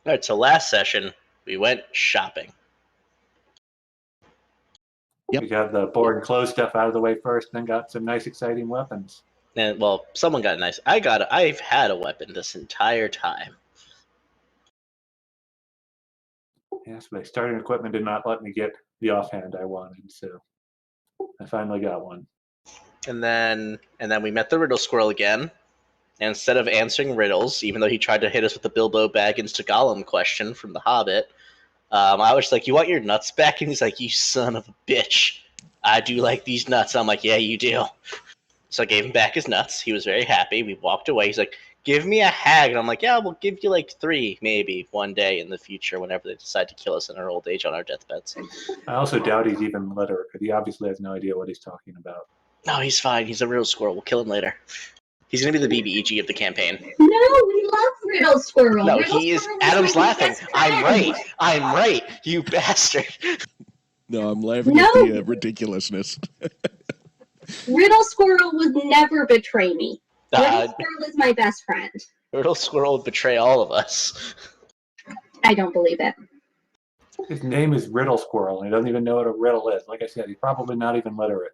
All right, so last session, we went shopping. Yep. We got the boring clothes stuff out of the way first, and then got some nice, exciting weapons. And, well, someone got nice. I've had a weapon this entire time. Yes, but starting equipment did not let me get the offhand I wanted, so I finally got one. And then we met the riddle squirrel again. And instead of answering riddles, even though he tried to hit us with the Bilbo Baggins to Gollum question from The Hobbit, I was like, "You want your nuts back?" And he's like, "You son of a bitch. I do like these nuts." I'm like, "Yeah, you do." So I gave him back his nuts. He was very happy. We walked away. He's like, "Give me a hag." And I'm like, "Yeah, we'll give you like 3 maybe one day in the future whenever they decide to kill us in our old age on our deathbeds." I also doubt he's even literate, because he obviously has no idea what he's talking about. No, he's fine. He's a real squirrel. We'll kill him later. He's going to be the BBEG of the campaign. No, we love Riddle Squirrel. No, Riddle he is. Squirrel Adam's laughing. I'm right. You bastard. No, I'm laughing at the ridiculousness. Riddle Squirrel would never betray me. Riddle Squirrel is my best friend. Riddle Squirrel would betray all of us. I don't believe it. His name is Riddle Squirrel, and he doesn't even know what a riddle is. Like I said, he's probably not even literate.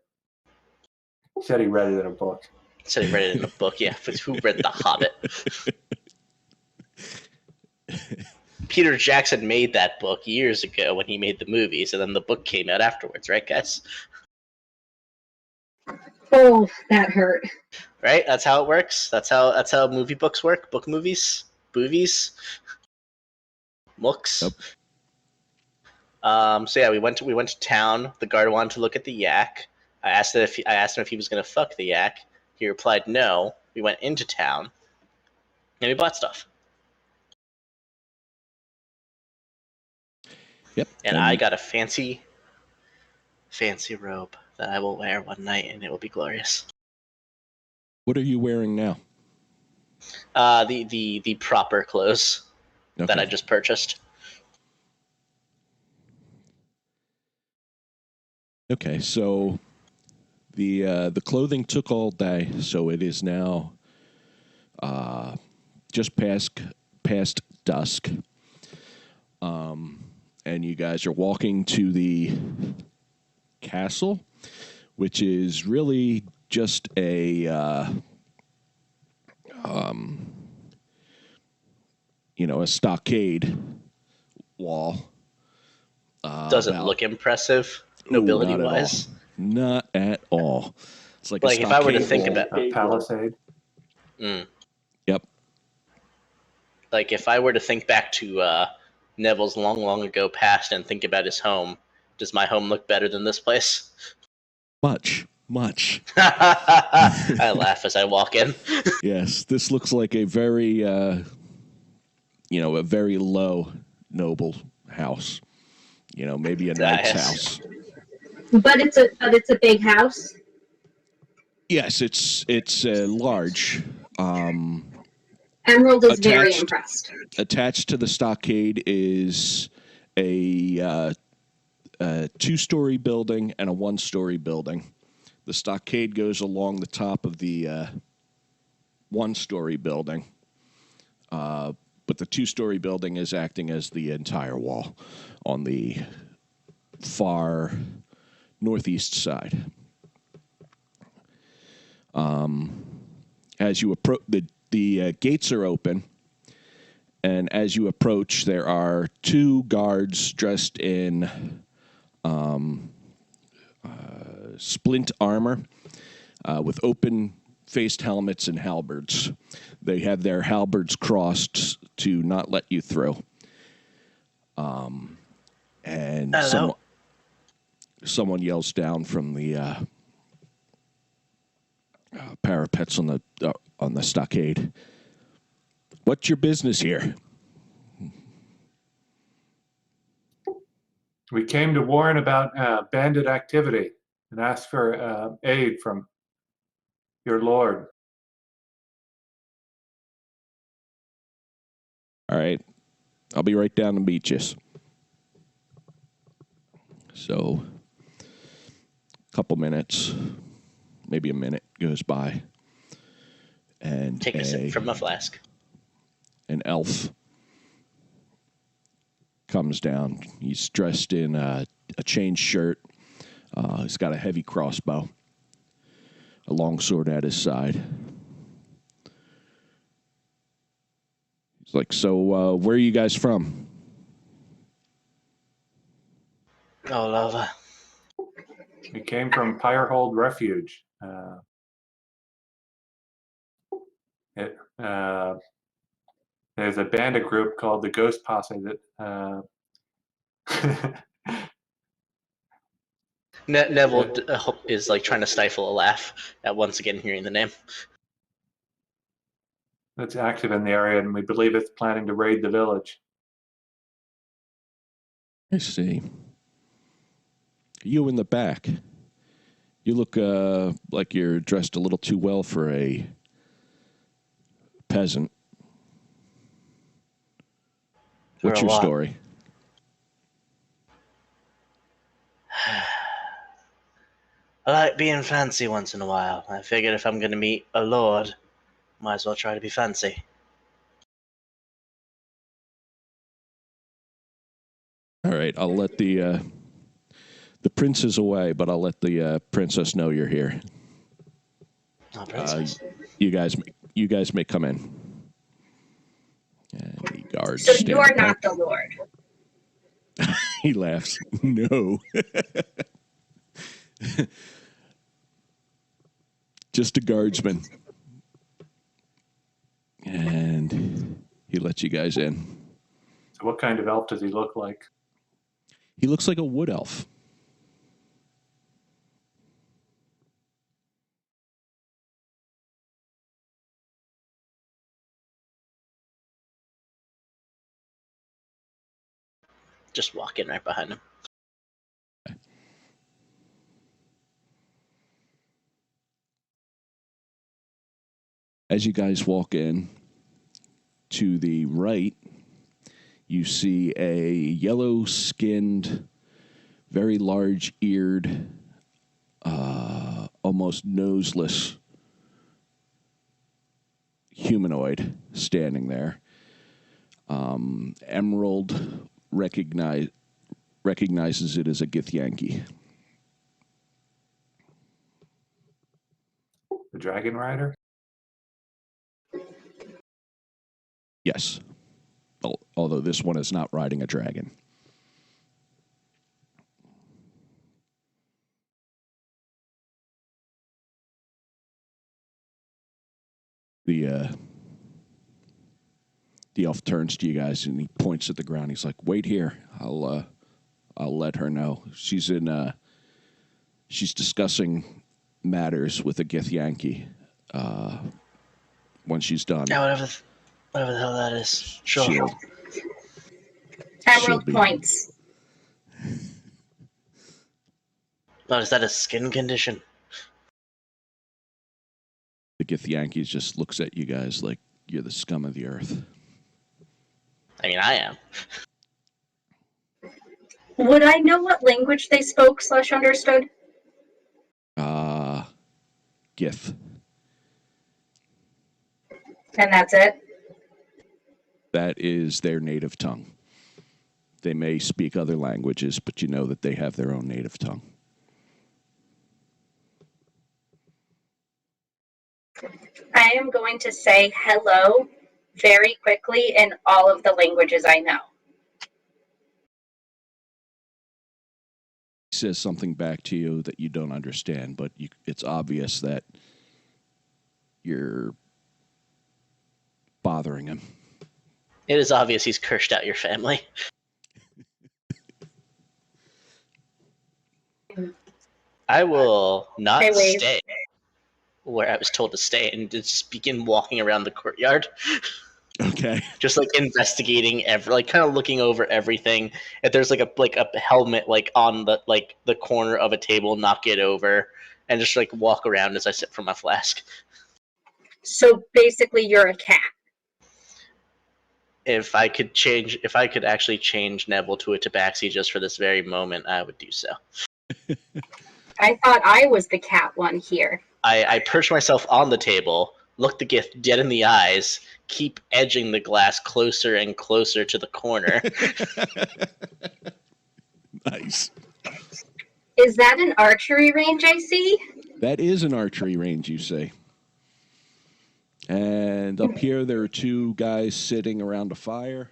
He said he read it in a book. Said he read it in a book, yeah. But who read The Hobbit? Peter Jackson made that book years ago when he made the movies, and then the book came out afterwards, right, guys? Oh, that hurt. Right? That's how it works. That's how movie books work. Book movies, boovies, mooks. Yep. So yeah, we went to town. The guard wanted to look at the yak. I asked him if he was going to fuck the yak. He replied no. We went into town, and we bought stuff. Yep. And I got a fancy robe that I will wear one night, and it will be glorious. What are you wearing now? The proper clothes that I just purchased. Okay, so the clothing took all day, so it is now just past dusk. And you guys are walking to the castle, which is really just a a stockade wall. Doesn't look impressive, nobility-wise. Not at all. It's like a if I were to think wall. about a palisade. Yep. Like if I were to think back to Neville's long ago past and think about his home, does my home look better than this place? Much. I laugh as I walk in. Yes, this looks like a very, a very low noble house. Maybe a knight's house. But it's a big house. Yes, it's large. Emerald is very impressed. Attached to the stockade is a 2-story building and a 1-story building. The stockade goes along the top of the 1-story building, but the 2-story building is acting as the entire wall on the far northeast side. As you approach, the gates are open, and as you approach, there are 2 guards dressed in splint armor with open-faced helmets and halberds. They have their halberds crossed to not let you through. And someone yells down from the parapets on the stockade. What's your business here? We came to warn about bandit activity and ask for aid from your lord. All right. I'll be right down to meet you. So, a couple minutes, maybe a minute goes by. And take a sip from a flask. An elf comes down. He's dressed in a chain shirt. He's got a heavy crossbow, a long sword at his side. He's like, so where are you guys from? All over. We came from Pirehold Refuge. There's a bandit group called the Ghost Posse that Neville is like trying to stifle a laugh at once again hearing the name. that's active in the area, and we believe it's planning to raid the village. I see. You in the back. You look like you're dressed a little too well for a peasant. What's your story? I like being fancy once in a while. I figured if I'm going to meet a lord, might as well try to be fancy. All right, I'll let the prince is away, but I'll let the princess know you're here. Oh, princess. You guys may come in. And the guards. So you're not the Lord. He laughs. No. Just a guardsman. And he lets you guys in. So what kind of elf does he look like? He looks like a wood elf. Just walk in right behind him. As you guys walk in, to the right, you see a yellow-skinned, very large-eared, almost noseless humanoid standing there. Emerald recognizes it as a Githyanki. The Dragon Rider? Yes. Although this one is not riding a dragon. The elf turns to you guys and he points at the ground. He's like, "Wait here. I'll let her know. She's discussing matters with a Githyanki. When she's done, Yeah, whatever the hell that is. Sure. Emerald points. Oh, is that a skin condition? The Githyanki just looks at you guys like you're the scum of the earth. I mean, I am. Would I know what language they spoke / understood? Gith. And that's it? That is their native tongue. They may speak other languages, but you know that they have their own native tongue. I am going to say hello very quickly in all of the languages I know. He says something back to you that you don't understand, but it's obvious that you're bothering him. It is obvious he's cursed out your family. I will not stay where I was told to stay and just begin walking around the courtyard. Okay. Just like investigating kind of looking over everything. If there's like a helmet like on the corner of a table, knock it over and just like walk around as I sip from my flask. So basically you're a cat. If I could actually change Neville to a tabaxi just for this very moment, I would do so. I thought I was the cat one here. I perch myself on the table, look the gift dead in the eyes, keep edging the glass closer and closer to the corner. Nice. Is that an archery range I see? That is an archery range, you say. And up here, there are two guys sitting around a fire.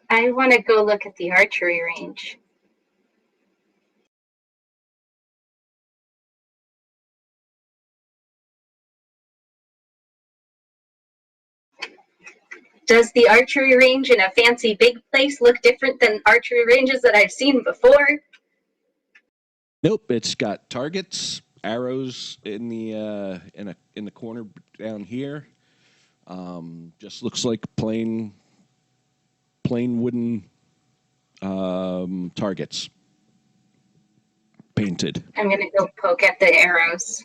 I want to go look at the archery range. Does the archery range in a fancy big place look different than archery ranges that I've seen before? Nope, it's got targets, arrows in the corner down here. Just looks like plain wooden targets, painted. I'm gonna go poke at the arrows.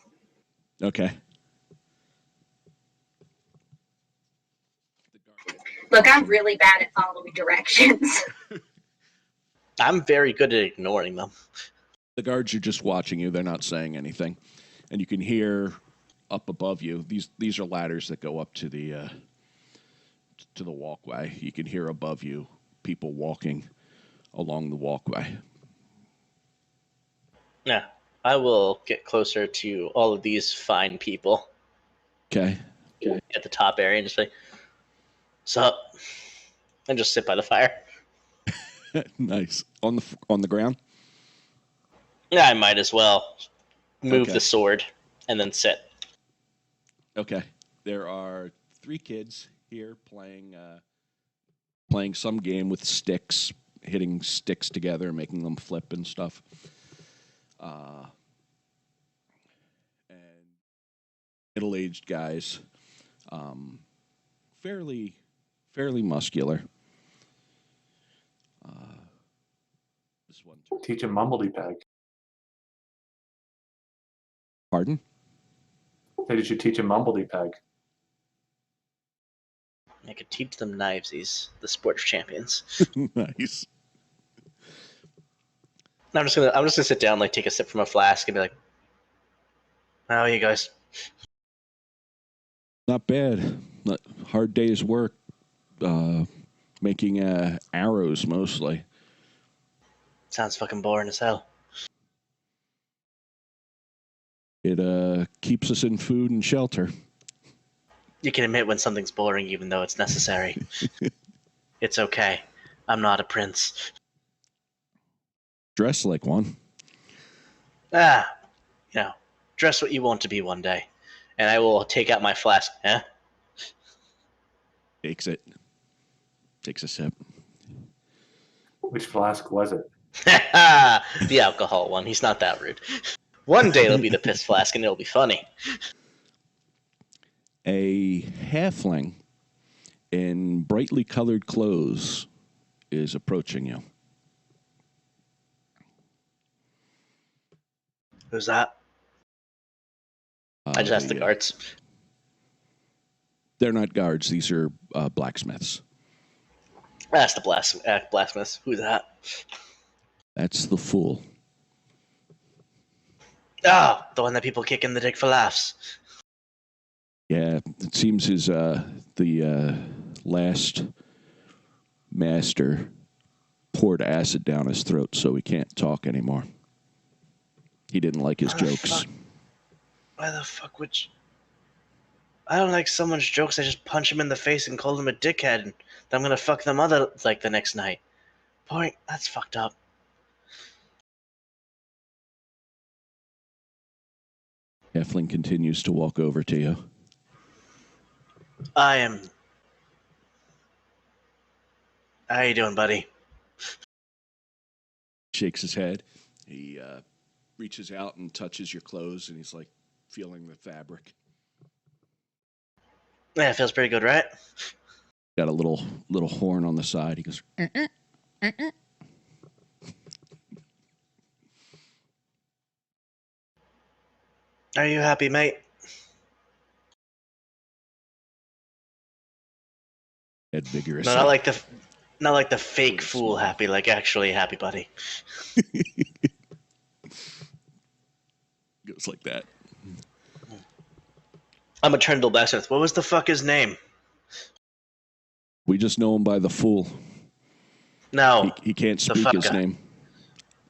Okay. Look, I'm really bad at following directions. I'm very good at ignoring them. The guards are just watching you. They're not saying anything. And you can hear up above you. These are ladders that go up to the walkway. You can hear above you people walking along the walkway. Yeah, I will get closer to all of these fine people Okay. at the top area and just say, "Sup?" and just sit by the fire. Nice. On the ground? Yeah, I might as well move Okay. the sword and then sit. Okay. There are 3 kids here playing some game with sticks, hitting sticks together, making them flip and stuff. And middle-aged guys, fairly muscular. This one. Teach him mumbledy peg. Pardon? Say, did you teach him mumbledy peg? I could teach them knivesies, the sports champions. Nice. I'm just gonna sit down, like take a sip from a flask, and be like, "How are you guys?" Not bad. Hard day's work. Making arrows mostly. Sounds fucking boring as hell. It keeps us in food and shelter. You can admit when something's boring, even though it's necessary. It's okay. I'm not a prince. Dress like one. Dress what you want to be one day. And I will take out my flask. Eh? Takes it. Takes a sip. Which flask was it? The alcohol one. He's not that rude. One day it'll be the piss flask and it'll be funny. A halfling in brightly colored clothes is approaching you. Who's that? I just asked the guards. They're not guards. These are blacksmiths. I asked the blacksmiths. Who's that? That's the fool. Oh, the one that people kick in the dick for laughs. Yeah, it seems the last master poured acid down his throat so he can't talk anymore. He didn't like his jokes. Why the fuck would you... I don't like someone's jokes. I just punch him in the face and call him a dickhead, and then I'm gonna fuck them the next night. Boy, that's fucked up. Heflin continues to walk over to you. I am... How you doing, buddy? Shakes his head. He reaches out and touches your clothes, and he's like feeling the fabric. Yeah, it feels pretty good, right? Got a little horn on the side. He goes, Are you happy, mate? head vigorous. No, not like the fake fool happy, like actually happy, buddy. Goes like that. I'm a Trendle Blacksmith. What was the fuck his name? We just know him by the Fool. No. He can't The speak his fucker. name.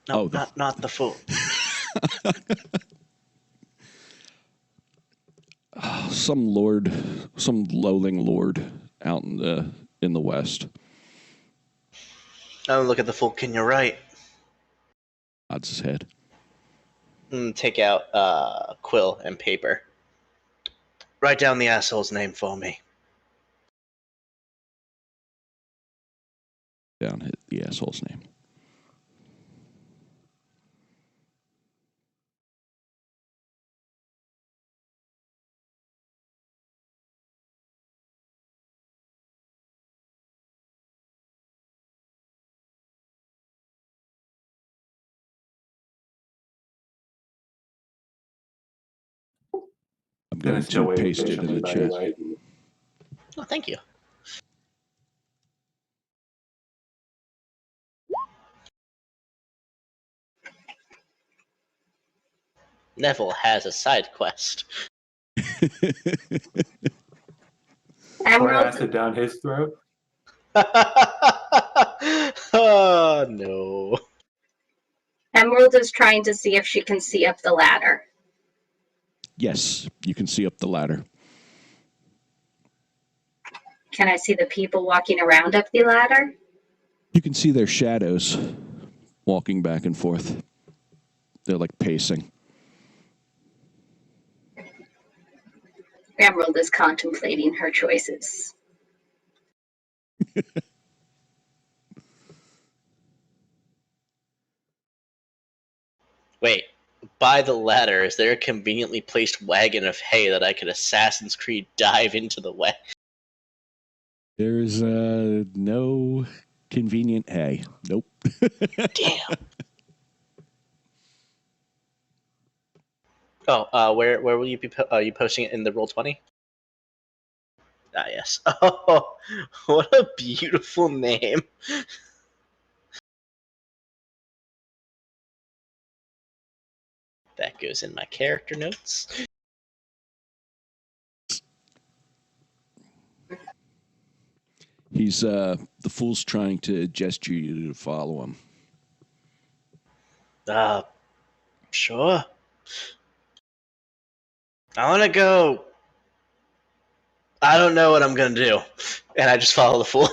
No, not the fool. Some lord, some lowling lord out in the west. Oh, look at the fool. Can you write? Nods his head. Take out quill and paper. Write down the asshole's name for me. Down the asshole's name. I'm going Dennis still to waiting paste it in patiently the by your chat. right. Oh, thank you. Neville has a side quest. Pour Emerald, acid down his throat. Oh, no. Emerald is trying to see if she can see up the ladder. Yes, you can see up the ladder. Can I see the people walking around up the ladder? You can see their shadows walking back and forth. They're like pacing. Emerald is contemplating her choices. Wait, by the ladder, is there a conveniently placed wagon of hay that I could Assassin's Creed dive into the way? There's no convenient hay. Nope. Damn. Oh, where will you be? You posting it in the Roll20? Ah, yes. Oh, what a beautiful name. That goes in my character notes. He's the fool's trying to gesture you to follow him. Sure. I want to go. I don't know what I'm going to do. And I just follow the fool.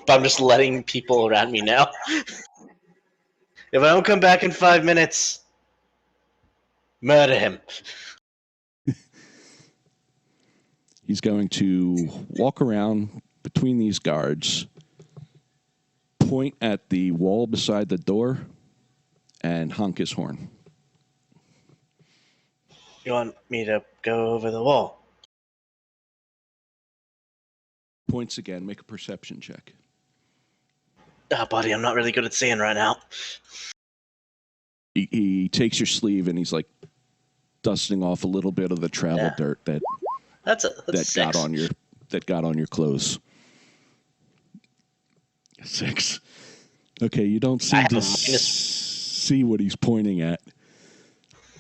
But I'm just letting people around me know. If I don't come back in 5 minutes, murder him. He's going to walk around between these guards, point at the wall beside the door, and honk his horn. You want me to go over the wall? Points again. Make a perception check. Buddy, I'm not really good at seeing right now. He takes your sleeve and he's like dusting off a little bit of the travel dirt that got on your clothes. 6. Okay, you don't seem to see what he's pointing at.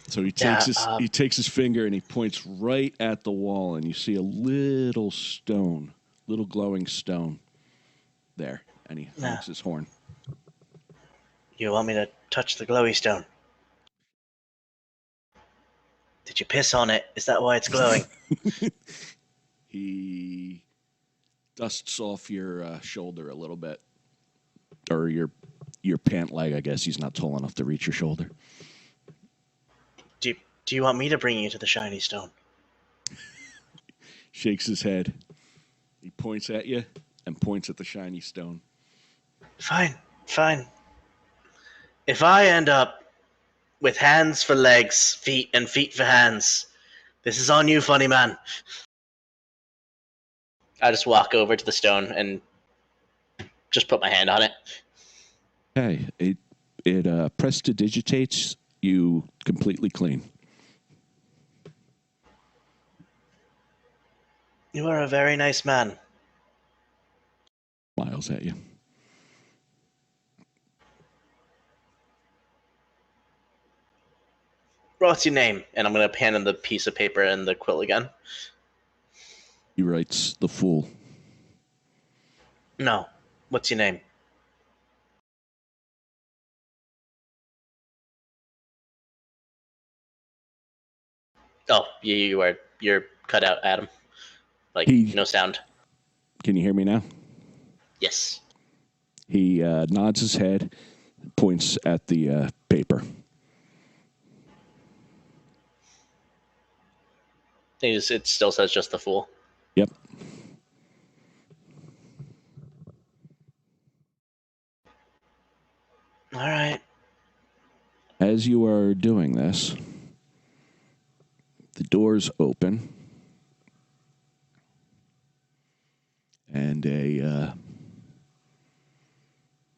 So he takes his finger and he points right at the wall, and you see a little glowing stone there, and he honks his horn. You want me to touch the glowy stone? Did you piss on it? Is that why it's glowing? He dusts off your shoulder a little bit, or your pant leg. I guess he's not tall enough to reach your shoulder. Do you want me to bring you to the shiny stone? Shakes his head. He points at you and points at the shiny stone. Fine. If I end up with hands for legs, feet, and feet for hands, this is on you, funny man. I just walk over to the stone and just put my hand on it. Okay, it prestidigitates you completely clean. You are a very nice man. Smiles at you. What's your name? And I'm going to hand him the piece of paper and the quill again. He writes the fool. No. What's your name? Oh, you're cut out, Adam. Like, no sound. Can you hear me now? Yes. He nods his head, points at the paper. It still says just the fool. Yep. All right. As you are doing this, the doors open, and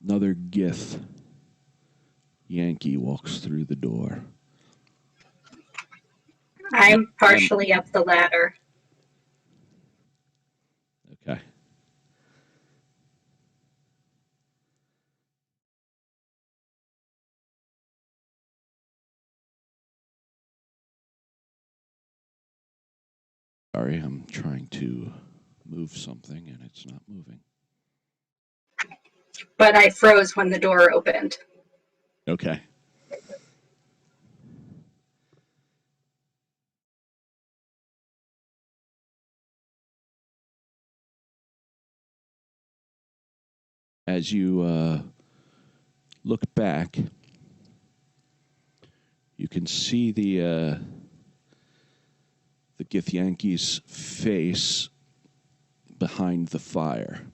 another Gith Yankee walks through the door. I'm partially up the ladder. Okay. Sorry, I'm trying to move something and it's not moving. But I froze when the door opened. Okay. As you look back, you can see the Githyanki's face behind the fire.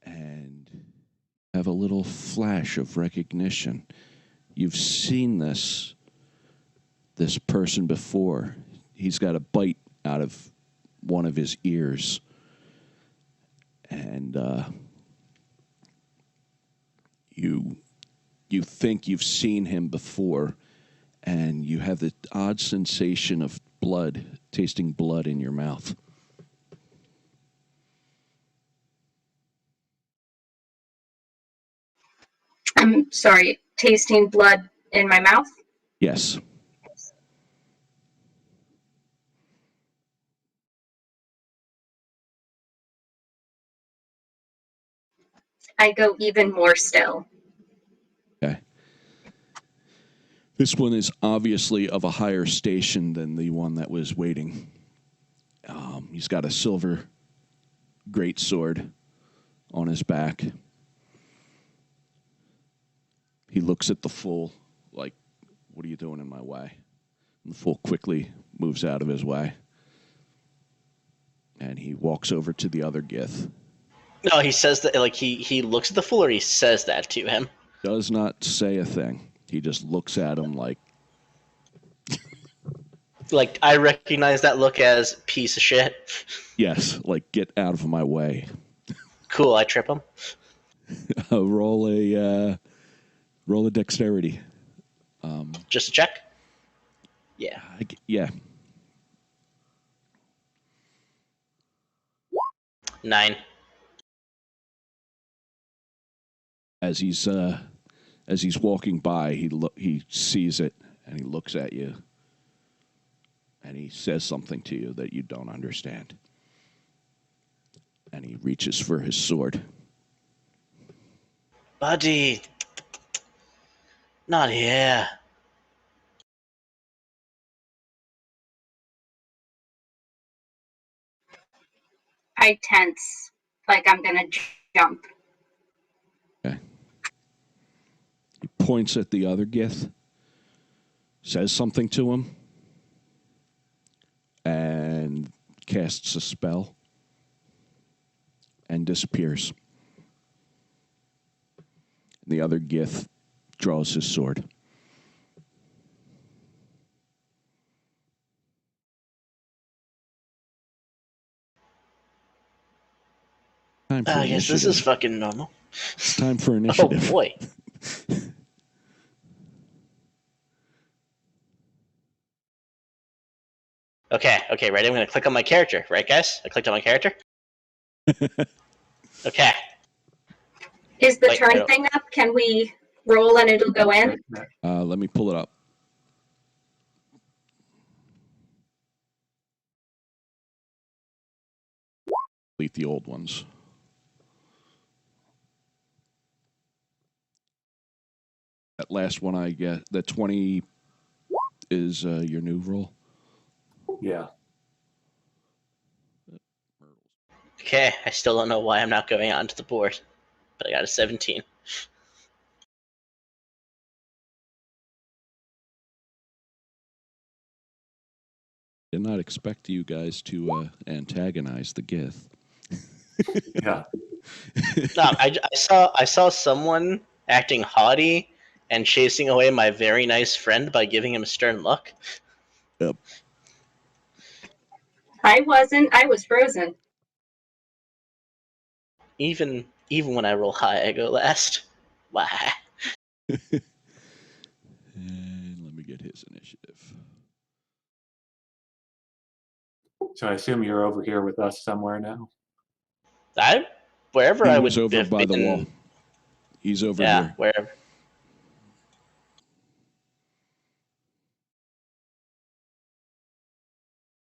And have a little flash of recognition. You've seen this person before. He's got a bite out of one of his ears. And you think you've seen him before, and you have the odd sensation of blood, tasting blood in your mouth. I'm sorry, tasting blood in my mouth? Yes. I go even more still. Okay. This one is obviously of a higher station than the one that was waiting. He's got a silver greatsword on his back. He looks at the fool like, what are you doing in my way? And the fool quickly moves out of his way. And he walks over to the other Gith. No, he says that, like, he looks at the fool, or he says that to him. Does not say a thing. He just looks at him like... Like, I recognize that look as piece of shit. Yes, like, get out of my way. Cool, I trip him. Roll a dexterity. Just a check? Yeah. Yeah. 9. As he's walking by, he sees it and he looks at you and he says something to you that you don't understand. And he reaches for his sword. Buddy. Not here. I tense, like I'm gonna jump. Okay. He points at the other Gith, says something to him, and casts a spell and disappears. The other Gith draws his sword. Time for I guess this is fucking normal. It's time for initiative. Oh, boy. Okay, ready? I'm going to click on my character. Right, guys? I clicked on my character. Okay. Is the turn thing up? Can we roll and it'll go in? Let me pull it up. delete the old ones. That last one I get, that 20 is your new roll. Yeah. Okay, I still don't know why I'm not going onto the board, but I got a 17. Did not expect you guys to antagonize the Gith. Yeah. No, I saw someone acting haughty and chasing away my very nice friend by giving him a stern look. Yep. I wasn't. I was frozen. Even when I roll high, I go last. Why? And let me get his initiative. So I assume you're over here with us somewhere now. Wherever He I was would over have by been, the wall. He's over yeah, here. wherever.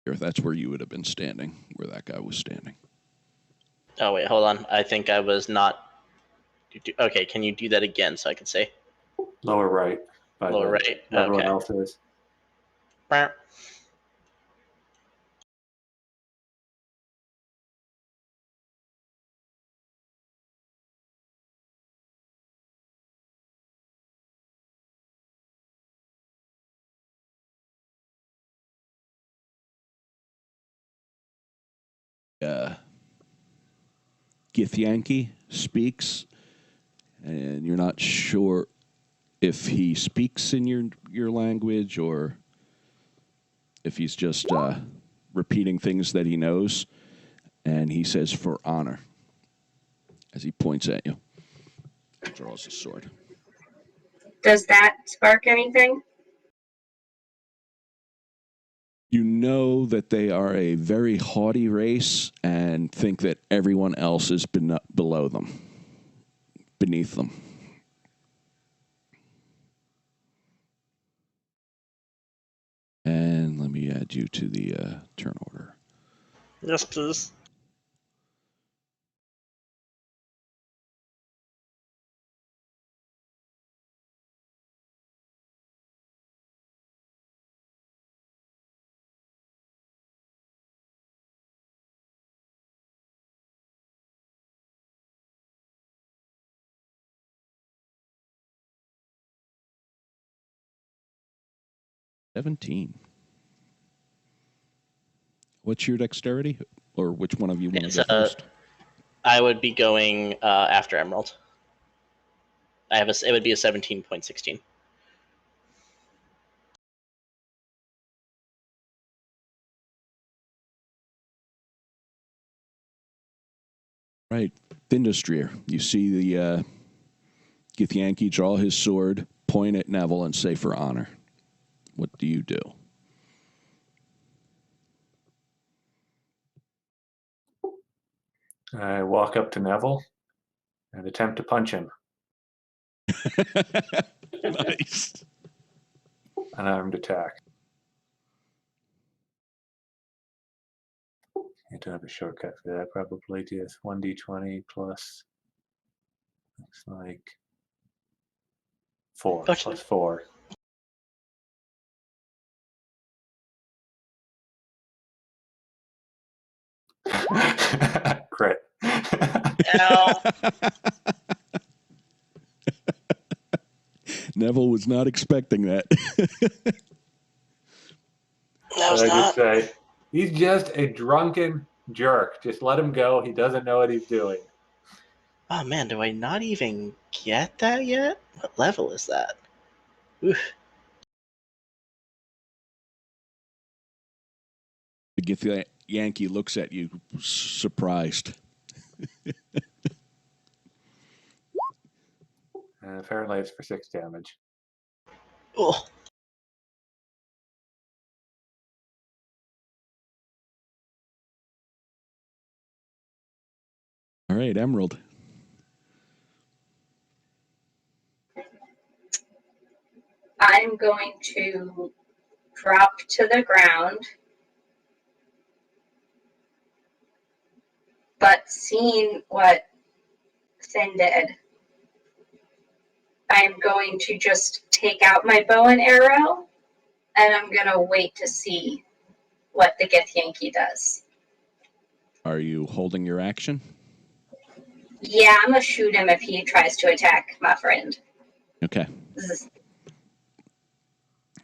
That's where you would have been standing, where that guy was standing. Oh wait, hold on. I think I was not. Okay, can you do that again so I can say Lower right. By lower the, right? where everyone Okay. else is. Githyanki speaks, and you're not sure if he speaks in your language or if he's just repeating things that he knows. And he says, "For honor," as he points at you. Draws a sword. Does that spark anything? You know that they are a very haughty race and think that everyone else is below them, beneath them. And let me add you to the turn order. Yes, please. $17. What's your dexterity? Or which one of you want to go first? I would be going after Emerald. It would be a 17.16. Right. Findestrier. You see the Githyanki draw his sword, point at Neville, and say, "For honor." What do you do? I walk up to Neville and attempt to punch him. Nice. Unarmed attack. I don't have a shortcut for that. Probably just 1d20 plus. Looks like 4 Punch plus him. 4. Crit. Ow. Neville was not expecting that. That was I not. just say, he's just a drunken jerk. Just let him go. He doesn't know what he's doing. Oh man, do I not even get that yet? What level is that? Oof. The Githyanki looks at you, surprised. Apparently it's for 6 damage. Oh. All right, Emerald. I'm going to drop to the ground but seeing what Finn did, I'm going to just take out my bow and arrow, and I'm going to wait to see what the Githyanki does. Are you holding your action? Yeah, I'm going to shoot him if he tries to attack my friend. Okay.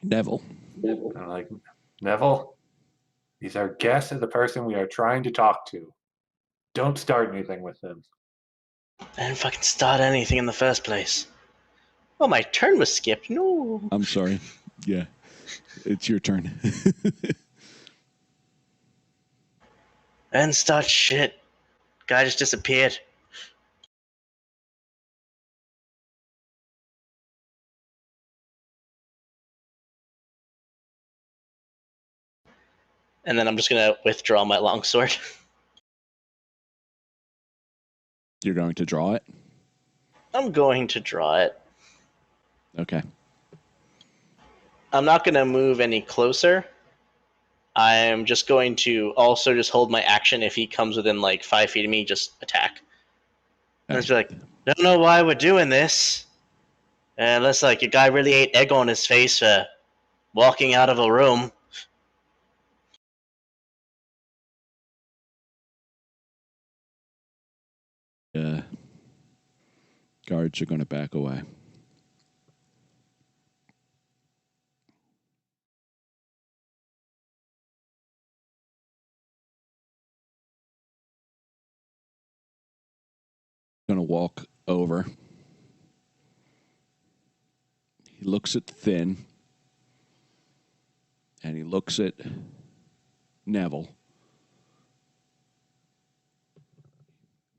Neville. I'm like, Neville, he's our guest and the person we are trying to talk to. Don't start anything with them. I didn't fucking start anything in the first place. Oh, my turn was skipped. No. I'm sorry. Yeah. It's your turn. I didn't start shit. Guy just disappeared. And then I'm just gonna withdraw my longsword. You're going to draw it? I'm going to draw it. Okay. I'm not gonna move any closer. I'm just going to also just hold my action. If he comes within like 5 feet of me, just attack. And it's like, don't know why we're doing this. Unless like a guy really ate egg on his face for walking out of a room. Guards are going to back away. Going to walk over. He looks at Finn. And he looks at Neville.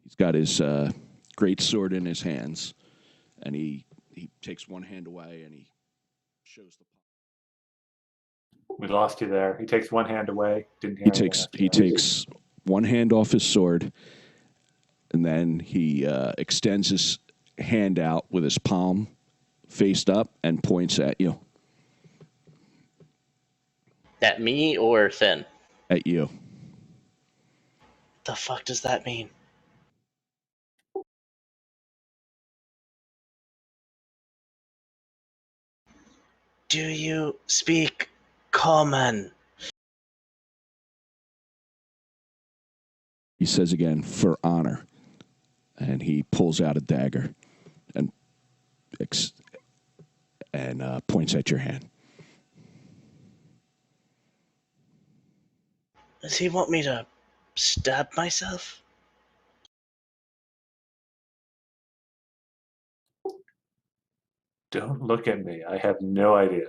He's got his great sword in his hands. And he takes one hand away and he shows the... We lost you there. He takes one hand away. Didn't hear He takes one hand off his sword, and then he extends his hand out with his palm faced up and points at you. At me or Finn? At you. The fuck does that mean? Do you speak common? He says again, for honor. And he pulls out a dagger and points at your hand. Does he want me to stab myself? Don't look at me. I have no idea.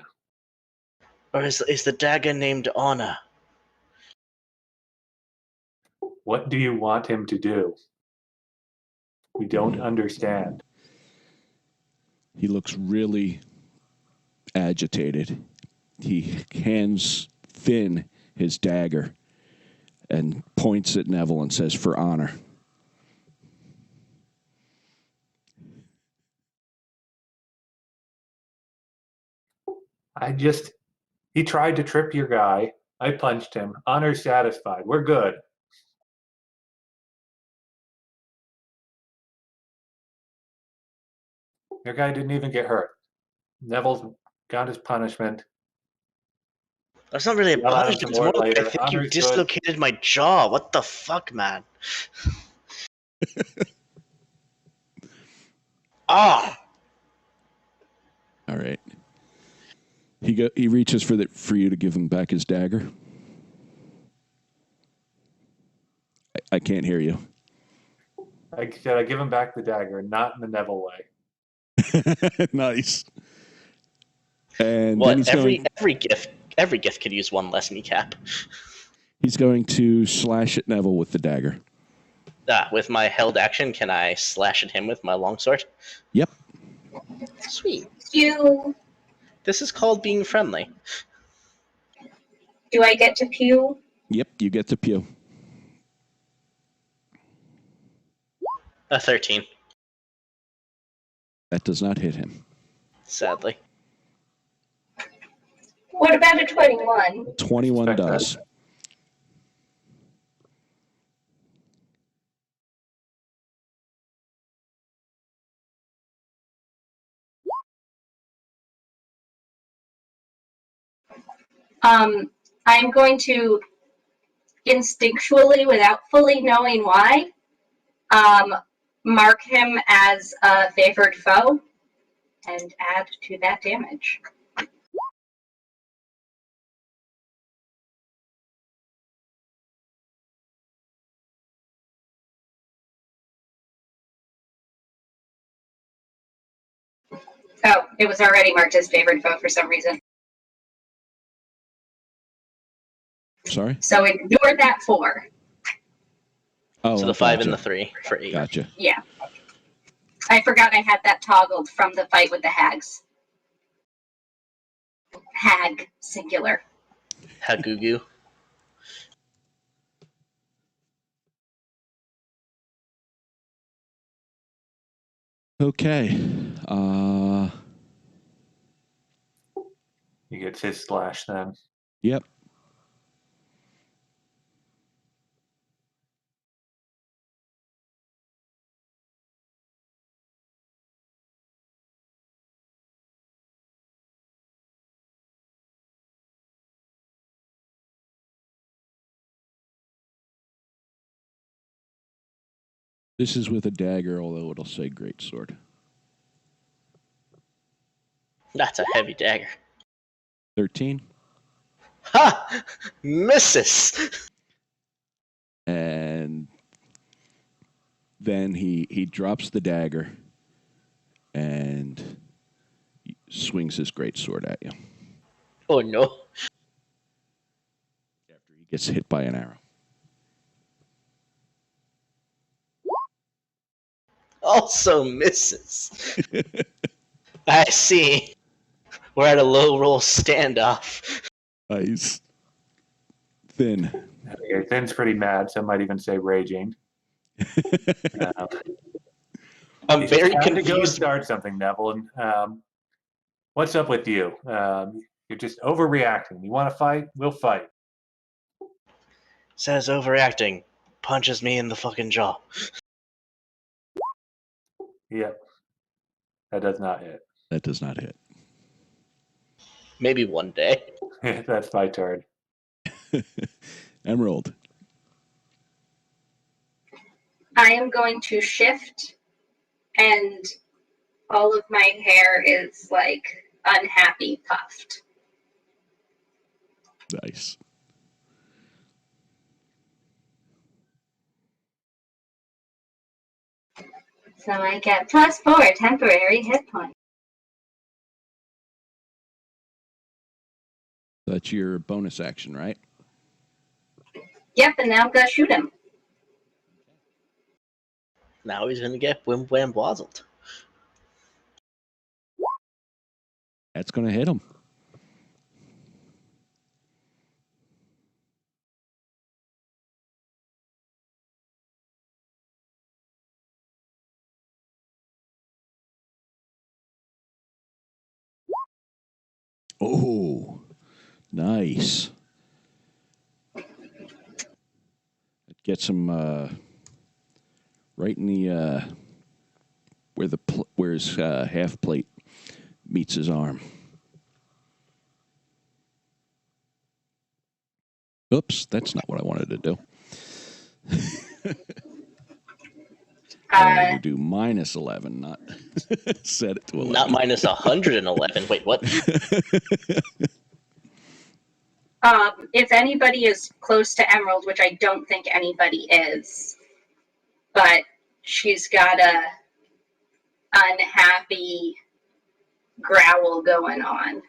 Or is the dagger named Honor? What do you want him to do? We don't understand. He looks really agitated. He hands Finn his dagger and points at Neville and says, for honor. He tried to trip your guy. I punched him. Honor satisfied. We're good. Your guy didn't even get hurt. Neville's got his punishment. That's not really a Yell at him punishment. some It's more more like I later. think you Honor's dislocated my jaw. What the fuck, man? Ah! All right. He reaches for you to give him back his dagger. I can't hear you. I said I give him back the dagger, not in the Neville way. Nice. And What? then Every gift could use one less kneecap. he's going to slash at Neville with the dagger. With my held action, can I slash at him with my longsword? Yep. Sweet. This is called being friendly. Do I get to pew? Yep, you get to pew. A 13. That does not hit him. Sadly. What about a 21? 21 does. I'm going to instinctually, without fully knowing why, mark him as a favored foe and add to that damage. Oh, it was already marked as favored foe for some reason. Sorry? So ignore that 4. Oh, So the 5 and the 3 for 8. Gotcha. Yeah. I forgot I had that toggled from the fight with the hags. Hag, singular. Hagugu. Okay. He gets his slash then. Yep. This is with a dagger, although it'll say greatsword. That's a heavy dagger. 13. Ha! Misses! And then he drops the dagger and swings his greatsword at you. Oh no. After he gets hit by an arrow. Also misses. I see. We're at a low roll standoff. Nice. Thin. Okay, Thin's pretty mad. Some might even say raging. I'm He's very trying to go confused. start something, Neville. And, what's up with you? You're just overreacting. You want to fight? We'll fight. Says overreacting. Punches me in the fucking jaw. Yep. That does not hit. That does not hit. Maybe one day. That's my turn. Emerald. I am going to shift, and all of my hair is like unhappy puffed. Nice. So I get +4 temporary hit points. That's your bonus action, right? Yep, and now I'm gonna shoot him. Now he's gonna get wham-wham-wazzled. That's going to hit him. Oh, nice. It gets him right in the where his half plate meets his arm. Oops, that's not what I wanted to do. I wanted to do -11, not set it to 11. Not minus 111. Wait, what? If anybody is close to Emerald, which I don't think anybody is, but she's got a unhappy growl going on.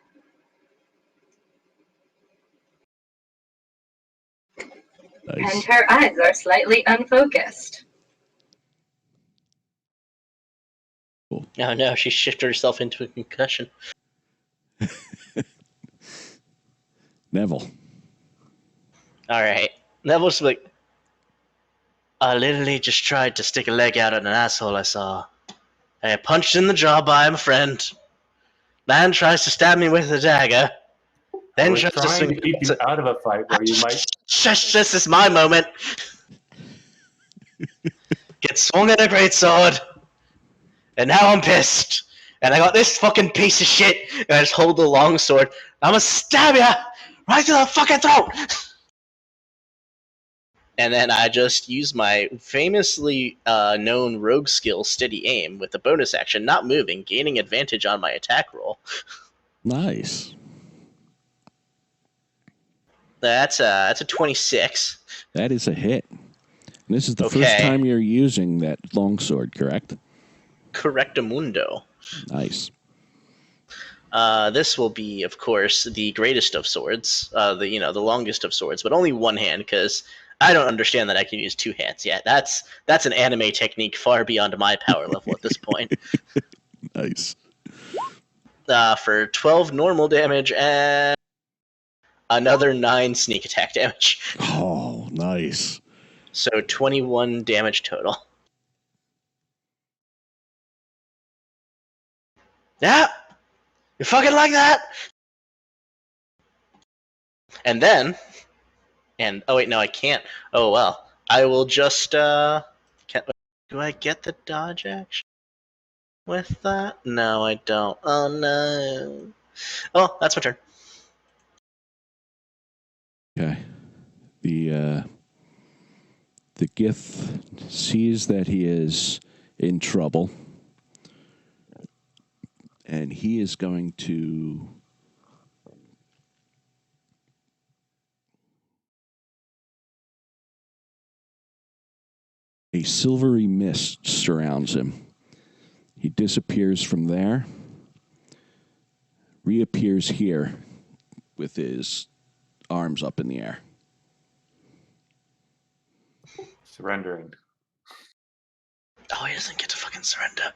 Nice. And her eyes are slightly unfocused. Oh no, she shifted herself into a concussion. Neville. Alright. Neville's like, I literally just tried to stick a leg out at an asshole I saw. I got punched in the jaw by my friend. Man tries to stab me with a dagger. Then We're tries to trying swing. to keep you out of a fight where you might. This is my moment. Get swung at a greatsword. And now I'm pissed. And I got this fucking piece of shit. And I just hold the longsword. I'm gonna stab ya right to the fucking throat. And then I just use my famously known rogue skill, Steady Aim, with the bonus action, not moving, gaining advantage on my attack roll. Nice. That's a 26. That is a hit. And this is the Okay. first time you're using that longsword, correct? Correctamundo. Nice. This will be, of course, the greatest of swords, the longest of swords, but only one hand, because I don't understand that I can use two hands yet. That's an anime technique far beyond my power level at this point. Nice. For 12 normal damage and another 9 sneak attack damage. Oh, nice. So 21 damage total. Yeah, you fucking like that? And then, oh wait, no, I can't. Oh well, I will just do I get the dodge action with that? No, I don't. Oh no. Oh, that's my turn. Okay. The Gith sees that he is in trouble, and he is going to a silvery mist surrounds him. He disappears from there, reappears here with his arms up in the air. Surrendering. Oh, he doesn't get to fucking surrender.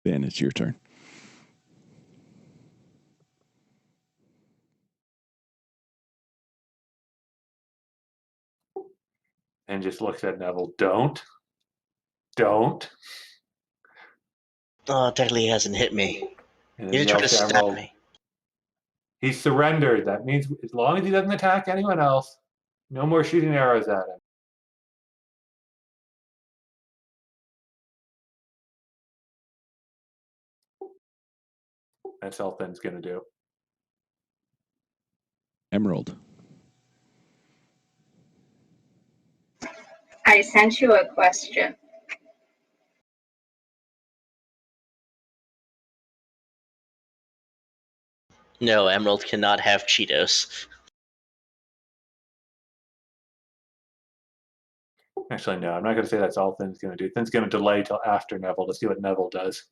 Then it's your turn. And just looks at Neville. Don't. Oh, technically he hasn't hit me. And He then didn't try to yells to stab Emerald. me. He's surrendered. That means as long as he doesn't attack anyone else, no more shooting arrows at him. That's all Finn's going to do. Emerald. I sent you a question. No, Emerald cannot have Cheetos. Actually, no, I'm not going to say that's all Finn's going to do. Finn's going to delay till after Neville to see what Neville does.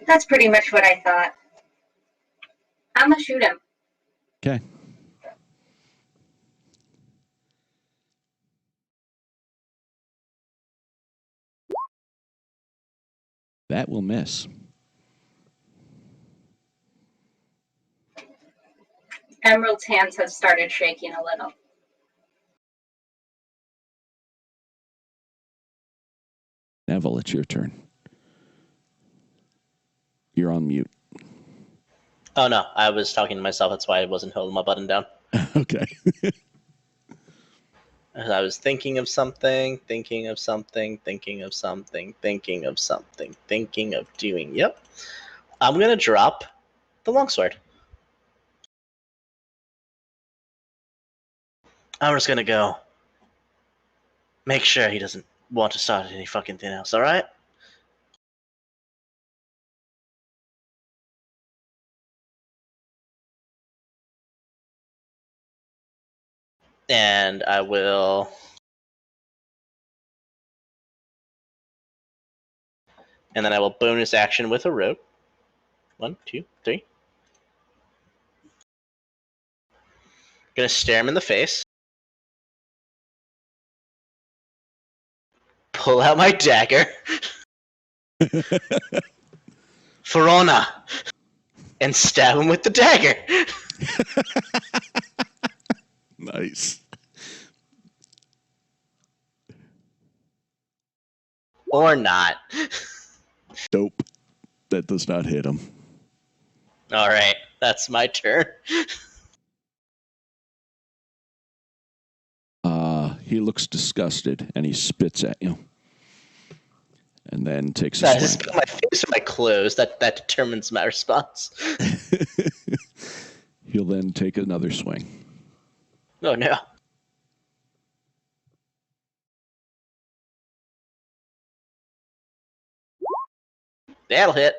That's pretty much what I thought. I'm gonna shoot him. Okay. That will miss. Emerald's hands have started shaking a little. Neville, it's your turn. You're on mute. Oh no, I was talking to myself. That's why I wasn't holding my button down. Okay. I was thinking of something, thinking of something, thinking of something, thinking of something, thinking of doing. Yep. I'm gonna drop the longsword. I'm just gonna go make sure he doesn't want to start any fucking thing else, alright? And I will. And then I will bonus action with a rope. 1, 2, 3. Gonna stare him in the face. Pull out my dagger. For honor. And stab him with the dagger. Nice. Or not. Dope. That does not hit him. Alright. That's my turn. He looks disgusted and he spits at you, and then takes a Is this swing. my face or my clothes? That determines my response. He'll then take another swing. Oh no. That'll hit.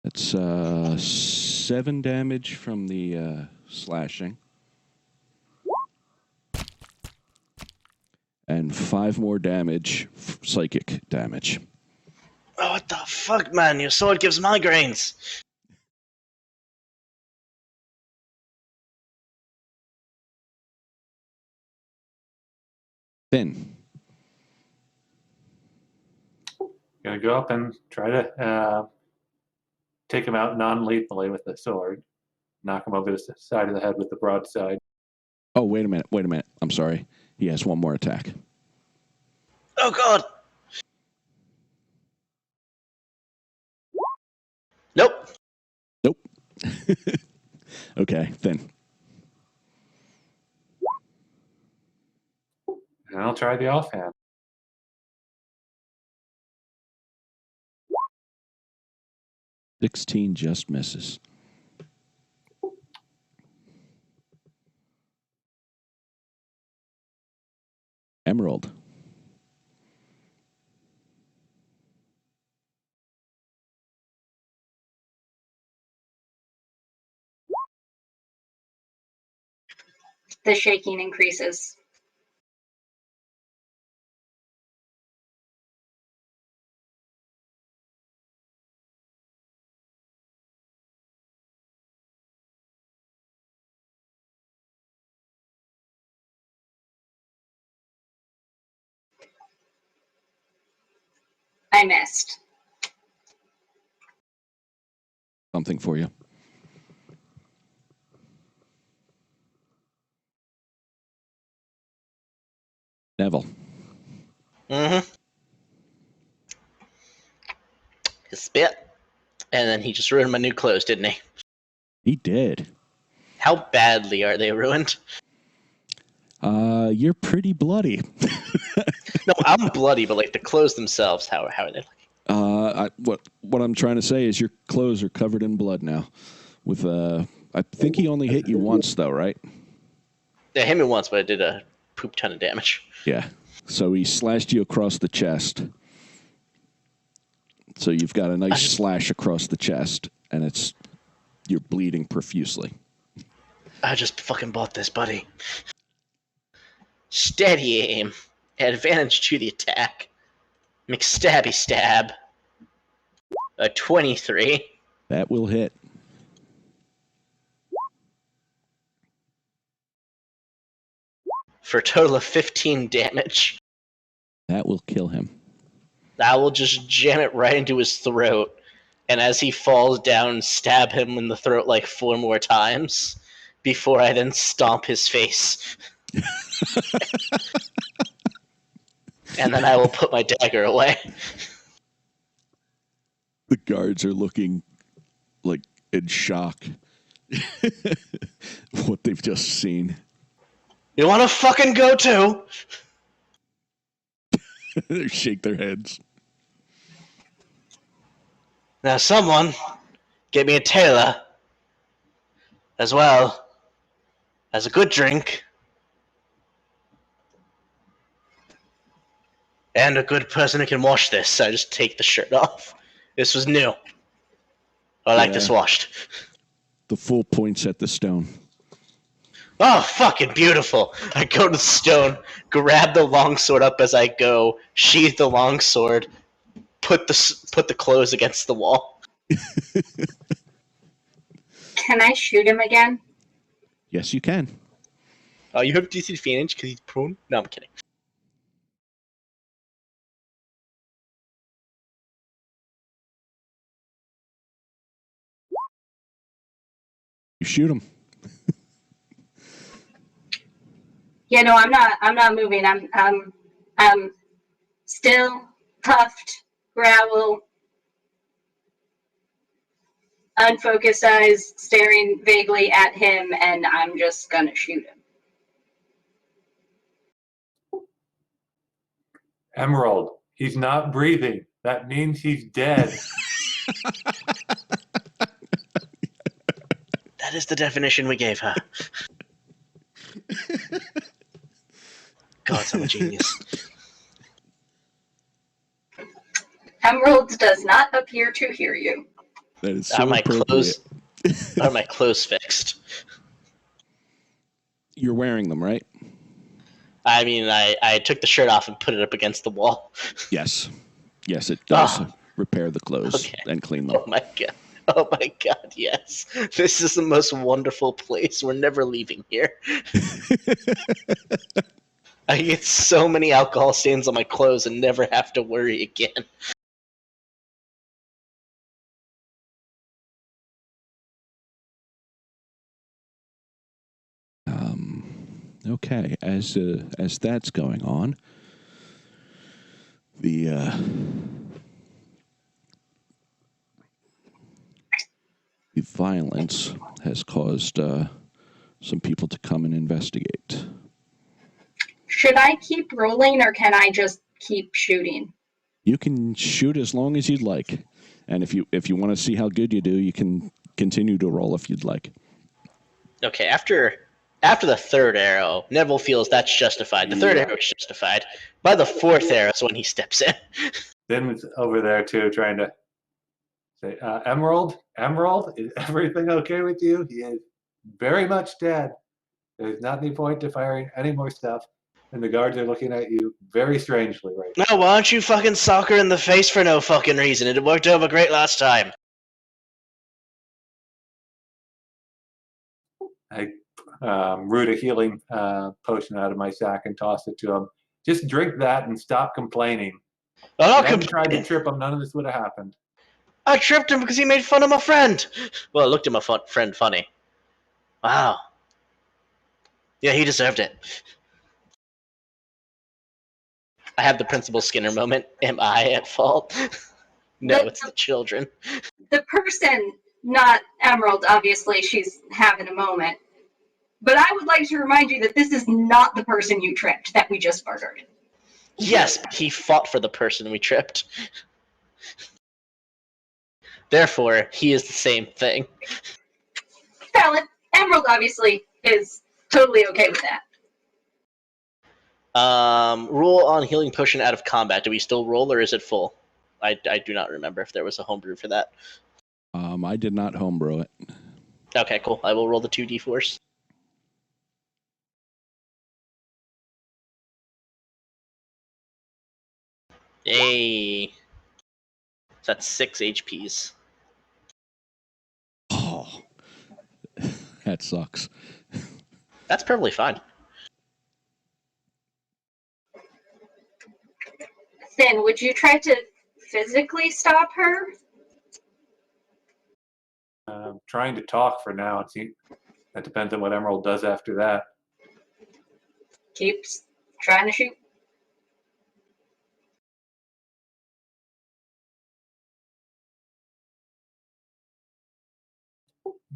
That's 7 damage from the slashing. And 5 more damage, psychic damage. Oh, what the fuck, man? Your sword gives migraines. Finn. Gonna go up and try to take him out non-lethally with the sword. Knock him over the side of the head with the broadside. Oh, wait a minute. I'm sorry. He has one more attack. Oh god. Nope. Nope. Okay, Finn. And I'll try the offhand. $16 just misses. Emerald. The shaking increases. I missed. Something for you. Neville. Mm-hmm. His spit. And then he just ruined my new clothes, didn't he? He did. How badly are they ruined? You're pretty bloody. No, I'm bloody, but like the clothes themselves, how are they looking? What I'm trying to say is your clothes are covered in blood now. With I think he only hit you once though, right? They hit me once, but I did a poop ton of damage. Yeah. So he slashed you across the chest. So you've got a nice slash across the chest, and you're bleeding profusely. I just fucking bought this, buddy. Steady aim. Advantage to the attack. McStabby stab. A 23. That will hit. For a total of 15 damage. That will kill him. I will just jam it right into his throat. And as he falls down, stab him in the throat like 4 more times. Before I then stomp his face. And then I will put my dagger away. The guards are looking like in shock. What they've just seen. You wanna fucking go too? They shake their heads. Now someone get me a tailor. As well as a good drink. And a good person who can wash this. I just take the shirt off. This was new. I like this washed. The fool points at the stone. Oh, fucking beautiful. I go to the stone, grab the longsword up as I go, sheath the longsword, put the clothes against the wall. Can I shoot him again? Yes, you can. Oh, you have DC advantage because he's prone? No, I'm kidding. You shoot him. Yeah, no, I'm not moving. I'm still puffed, gravel, unfocused eyes staring vaguely at him, and I'm just gonna shoot him. Emerald, he's not breathing. That means he's dead. That is the definition we gave her. God, I'm a genius. Emerald does not appear to hear you. That is so Are my appropriate. clothes fixed? You're wearing them, right? I mean, I took the shirt off and put it up against the wall. Yes. Yes, it does Oh. repair the clothes Okay. and clean them. Oh my god. Oh my god, yes. This is the most wonderful place. We're never leaving here. I get so many alcohol stains on my clothes and never have to worry again. Okay, as that's going on, the violence has caused some people to come and investigate. Should I keep rolling, or can I just keep shooting? You can shoot as long as you'd like, and if you want to see how good you do, you can continue to roll if you'd like. Okay, after the third arrow, Neville feels that's justified. The third arrow is justified. By the fourth arrow is when he steps in. Finn's over there too, trying to say, Emerald, is everything okay with you? He is very much dead. There's not any point to firing any more stuff. And the guards are looking at you very strangely right now. No, why don't you fucking sock her in the face for no fucking reason? It worked over great last time. I root a healing potion out of my sack and toss it to him. Just drink that and stop complaining. I'm not If I hadn't tried to complaining. trip him, none of this would have happened. I tripped him because he made fun of my friend. Well, it looked at my friend funny. Wow. Yeah, he deserved it. I have the Principal Skinner moment. Am I at fault? No, it's the children. The person, not Emerald, obviously, she's having a moment. But I would like to remind you that this is not the person you tripped that we just murdered. Yes, but he fought for the person we tripped. Therefore, he is the same thing. Valid. Emerald obviously is totally okay with that. Roll on healing potion out of combat. Do we still roll or is it full? I do not remember if there was a homebrew for that. I did not homebrew it. Okay, cool. I will roll the 2d4s. Hey. So that's 6 HPs. Oh, that sucks. That's perfectly fine. Finn, would you try to physically stop her? Trying to talk for now. That depends on what Emerald does after that. Keeps trying to shoot.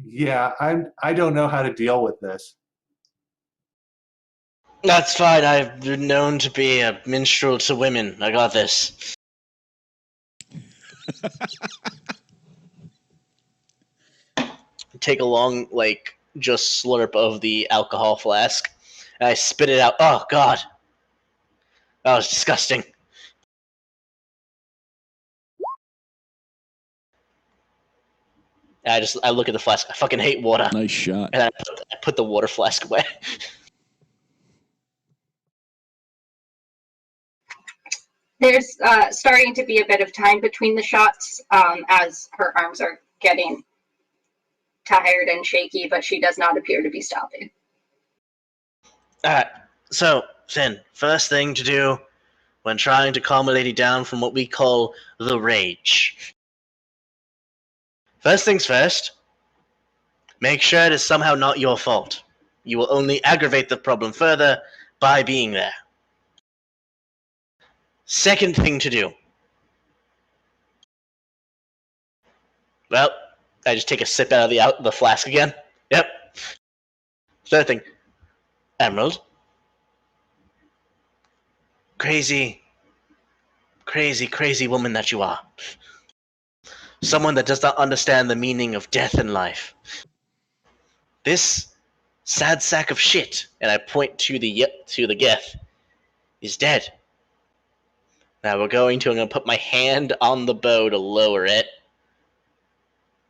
Yeah, I don't know how to deal with this. That's fine. I've been known to be a minstrel to women. I got this. Take a long, just slurp of the alcohol flask. And I spit it out. Oh, God. That was disgusting. And I look at the flask. I fucking hate water. Nice shot. And I put the water flask away. There's starting to be a bit of time between the shots as her arms are getting tired and shaky, but she does not appear to be stopping. Alright, so, Finn, first thing to do when trying to calm a lady down from what we call the rage. First things first, make sure it is somehow not your fault. You will only aggravate the problem further by being there. Second thing to do. Well, I just take a sip out of the flask again. Yep. Third thing. Emerald. Crazy woman that you are. Someone that does not understand the meaning of death in life. This sad sack of shit, and I point to the Geth, is dead. Now I'm going to put my hand on the bow to lower it.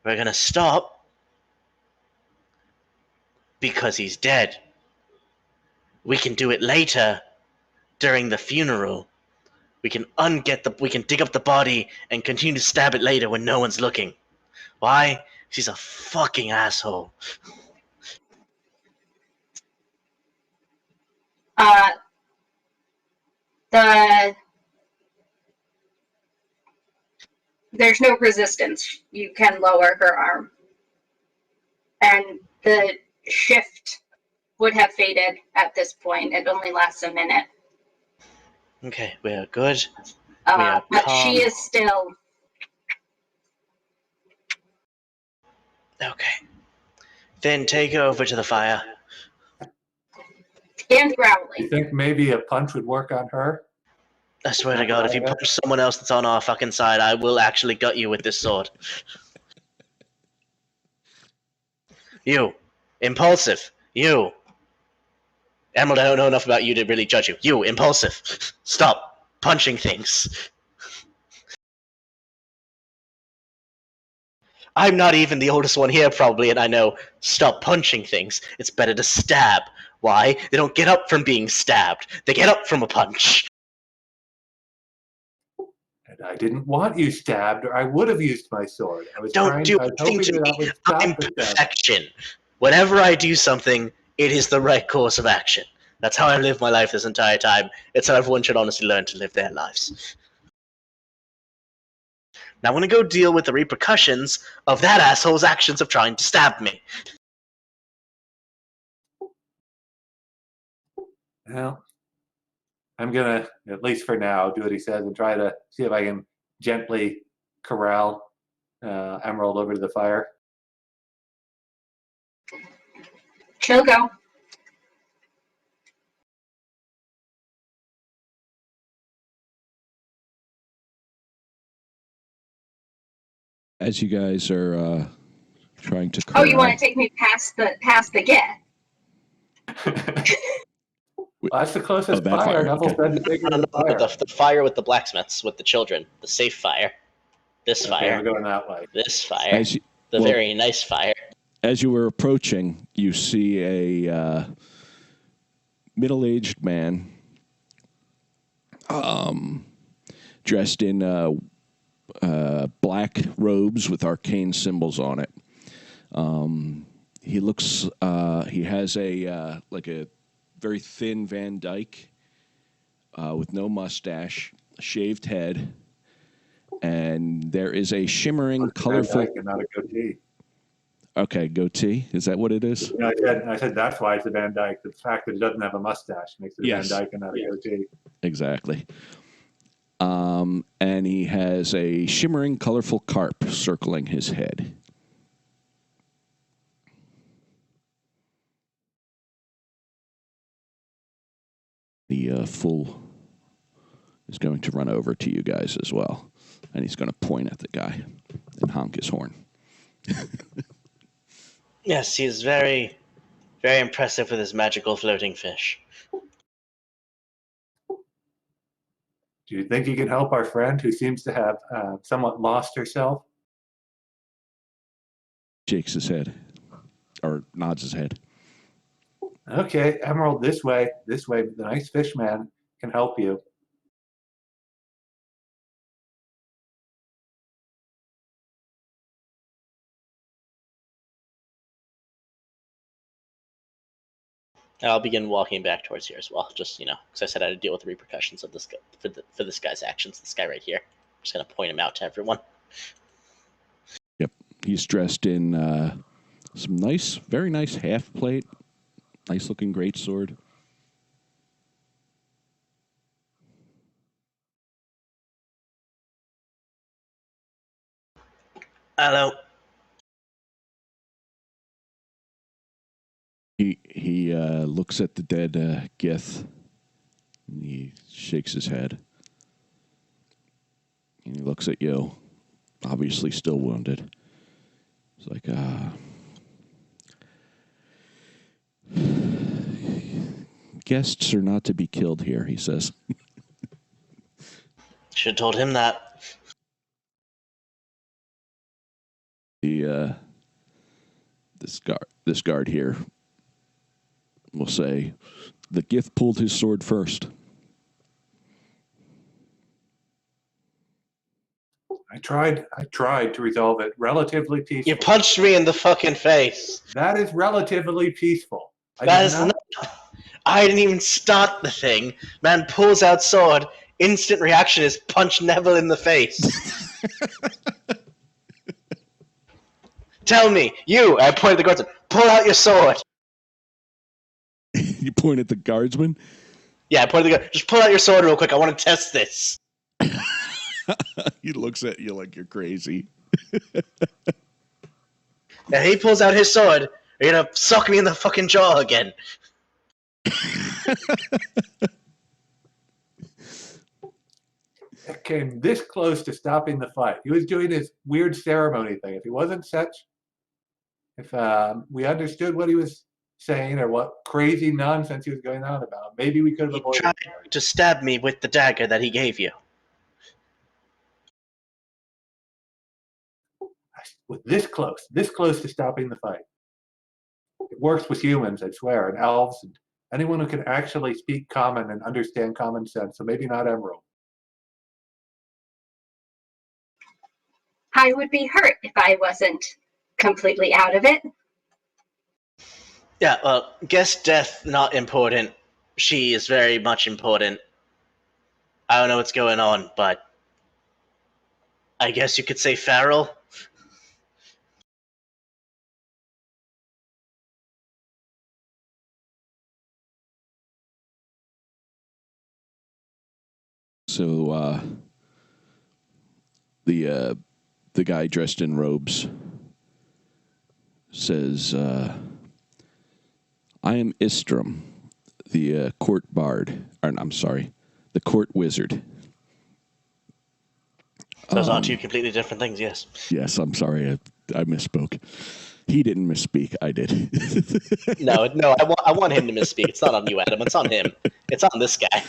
We're gonna stop because he's dead. We can do it later during the funeral. We can dig up the body and continue to stab it later when no one's looking. Why? She's a fucking asshole. There's no resistance. You can lower her arm. And the shift would have faded at this point. It only lasts a minute. Okay, we're good. But she is still... Okay. Then take her over to the fire. And growling. You think maybe a punch would work on her? I swear to God, if you punch someone else that's on our fucking side, I will actually gut you with this sword. You. Impulsive. You. Emerald, I don't know enough about you to really judge you. You. Impulsive. Stop punching things. I'm not even the oldest one here, probably, and I know, stop punching things. It's better to stab. Why? They don't get up from being stabbed. They get up from a punch. And I didn't want you stabbed, or I would have used my sword. I was Don't do anything to me. I'm perfection. Whenever I do something, it is the right course of action. That's how I've lived my life this entire time. It's how everyone should honestly learn to live their lives. Now I'm going to go deal with the repercussions of that asshole's actions of trying to stab me. Well, I'm going to, at least for now, do what he says and try to see if I can gently corral Emerald over to the fire. She'll go. As you guys are trying to corral... Oh, you want to take me past the Geth? Well, that's the closest fire. Okay. The fire with the blacksmiths, with the children. The safe fire. This fire. We're going that way. This fire. Well, very nice fire. As you were approaching, you see a middle-aged man dressed in black robes with arcane symbols on it. He looks... he has a very thin Van Dyke with no mustache, shaved head, and there is a shimmering, colorful... Van Dyke and not a goatee. Okay, goatee. Is that what it is? No, I said that's why it's a Van Dyke. The fact that it doesn't have a mustache makes it a Van Dyke and not a goatee. Exactly. And he has a shimmering, colorful carp circling his head. The fool is going to run over to you guys as well. And he's going to point at the guy and honk his horn. Yes, he is very, very impressive with his magical floating fish. Do you think you can help our friend who seems to have somewhat lost herself? Shakes his head, or nods his head. Okay, Emerald, this way. The nice fish man can help you. I'll begin walking back towards here as well. Just, because I said I had to deal with the repercussions of this guy, for this guy's actions. This guy right here. I'm just going to point him out to everyone. Yep. He's dressed in some very nice half plate. Nice looking greatsword. Hello. He looks at the dead Gith, and he shakes his head. And he looks at you, obviously still wounded. It's like, guests are not to be killed here, he says. Should have told him that. This guard here will say, the Gith pulled his sword first. I tried to resolve it relatively peacefully. You punched me in the fucking face. That is relatively peaceful. That is not. I didn't even start the thing. Man pulls out sword. Instant reaction is punch Neville in the face. Tell me, you. I point at the guardsman. Pull out your sword. You point at the guardsman? Yeah, I point at the guard. Just pull out your sword real quick. I want to test this. He looks at you like you're crazy. Now he pulls out his sword. You're gonna suck me in the fucking jaw again. It came this close to stopping the fight. He was doing his weird ceremony thing. If he wasn't if we understood what he was saying or what crazy nonsense he was going on about, maybe we could have He avoided tried it. to stab me with the dagger that he gave you. Was this close to stopping the fight. It works with humans, I swear, and elves, and anyone who can actually speak common and understand common sense, so maybe not Emerald. I would be hurt if I wasn't completely out of it. Yeah, well, guess death not important. She is very much important. I don't know what's going on, but I guess you could say Farrell. So the guy dressed in robes says, I am Istram, the court bard. Or, I'm sorry, the court wizard. Those are two completely different things, yes. Yes, I'm sorry, I misspoke. He didn't misspeak, I did. No, I want him to misspeak. It's not on you, Adam. It's on him. It's on this guy.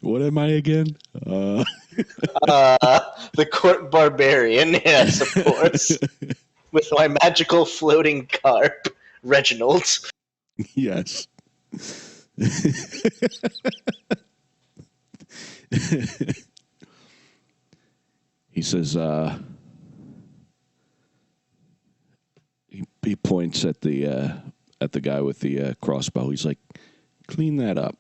What am I again? The court barbarian, yes, of course. With my magical floating carp, Reginald. Yes. He says, he points at the guy with the crossbow. He's like, clean that up.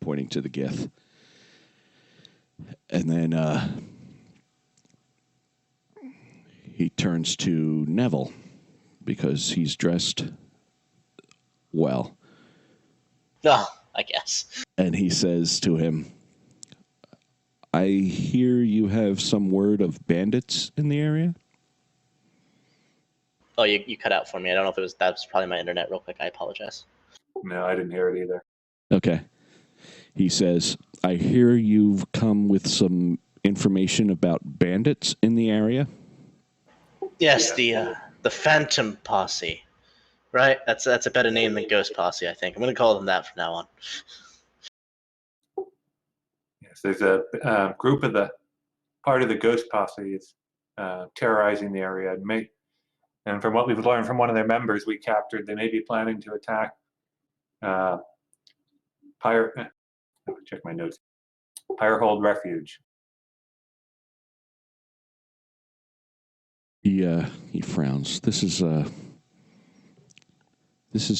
Pointing to the Gith. And then he turns to Neville because he's dressed well. Oh, I guess. And he says to him, I hear you have some word of bandits in the area? Oh, you cut out for me. I don't know if it was... That was probably my internet real quick. I apologize. No, I didn't hear it either. Okay. He says, I hear you've come with some information about bandits in the area? Yes, the Phantom Posse. Right? That's a better name than Ghost Posse, I think. I'm going to call them that from now on. Yes, there's a group of part of the Ghost Posse is terrorizing the area. And from what we've learned from one of their members we captured, they may be planning to attack check my notes. Firehold Refuge. He frowns. This is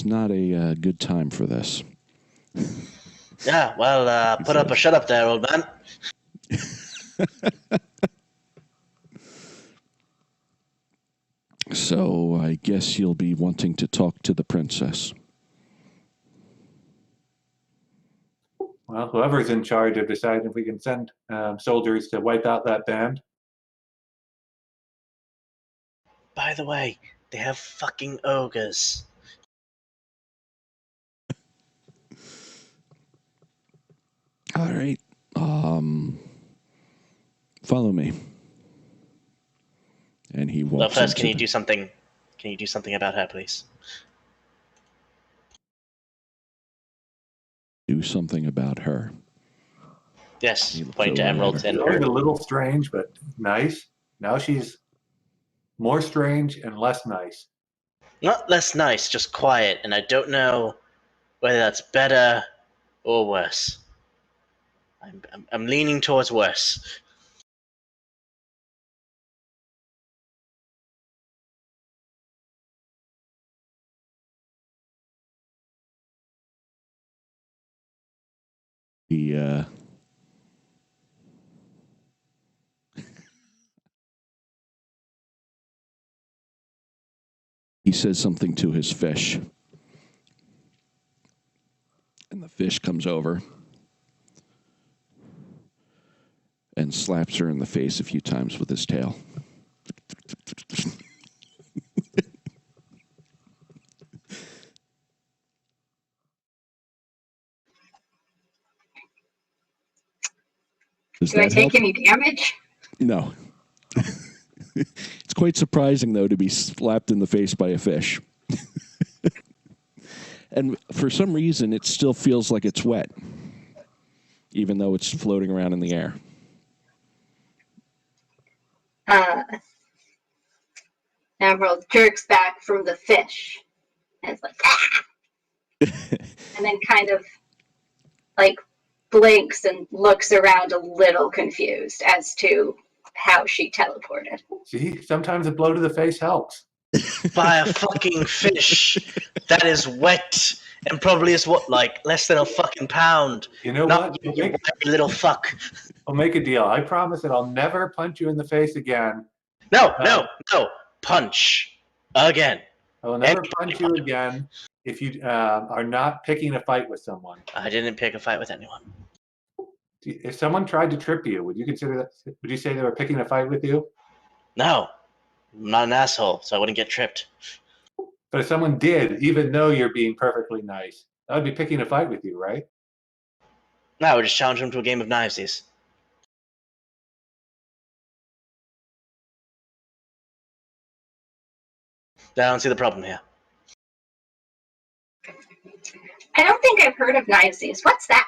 not a good time for this. Yeah, well, put up or shut up there, old man. So I guess you'll be wanting to talk to the princess. Well, whoever's in charge of deciding if we can send soldiers to wipe out that band. By the way, they have fucking ogres. All right. Follow me. And he Well, walks first, can into you do something? Can you do something about her, please? do something about her. Yes, He looks point to over at emeralds her. and She's always her. a little strange, but nice. Now she's more strange and less nice. Not less nice, just quiet, and I don't know whether that's better or worse. I'm leaning towards worse. He he says something to his fish. And the fish comes over and slaps her in the face a few times with his tail. Does Do I that take help? any damage? No. It's quite surprising, though, to be slapped in the face by a fish. And for some reason, it still feels like it's wet, even though it's floating around in the air. Emerald jerks back from the fish. And it's like, ah! And then kind of like blinks and looks around a little confused as to how she teleported. See, sometimes a blow to the face helps. By a fucking fish that is wet and probably is what, like less than a fucking pound. You know Not what? you, you little fuck. I'll make a deal. I promise that I'll never punch you in the face again. No, punch again. I will never Anybody punch you again if you are not picking a fight with someone. I didn't pick a fight with anyone. If someone tried to trip you, would you consider that? Would you say they were picking a fight with you? No, I'm not an asshole, so I wouldn't get tripped. But if someone did, even though you're being perfectly nice, that would be picking a fight with you, right? No, I would just challenge him to a game of knivesies. I don't see the problem here. I don't think I've heard of knivesies. What's that?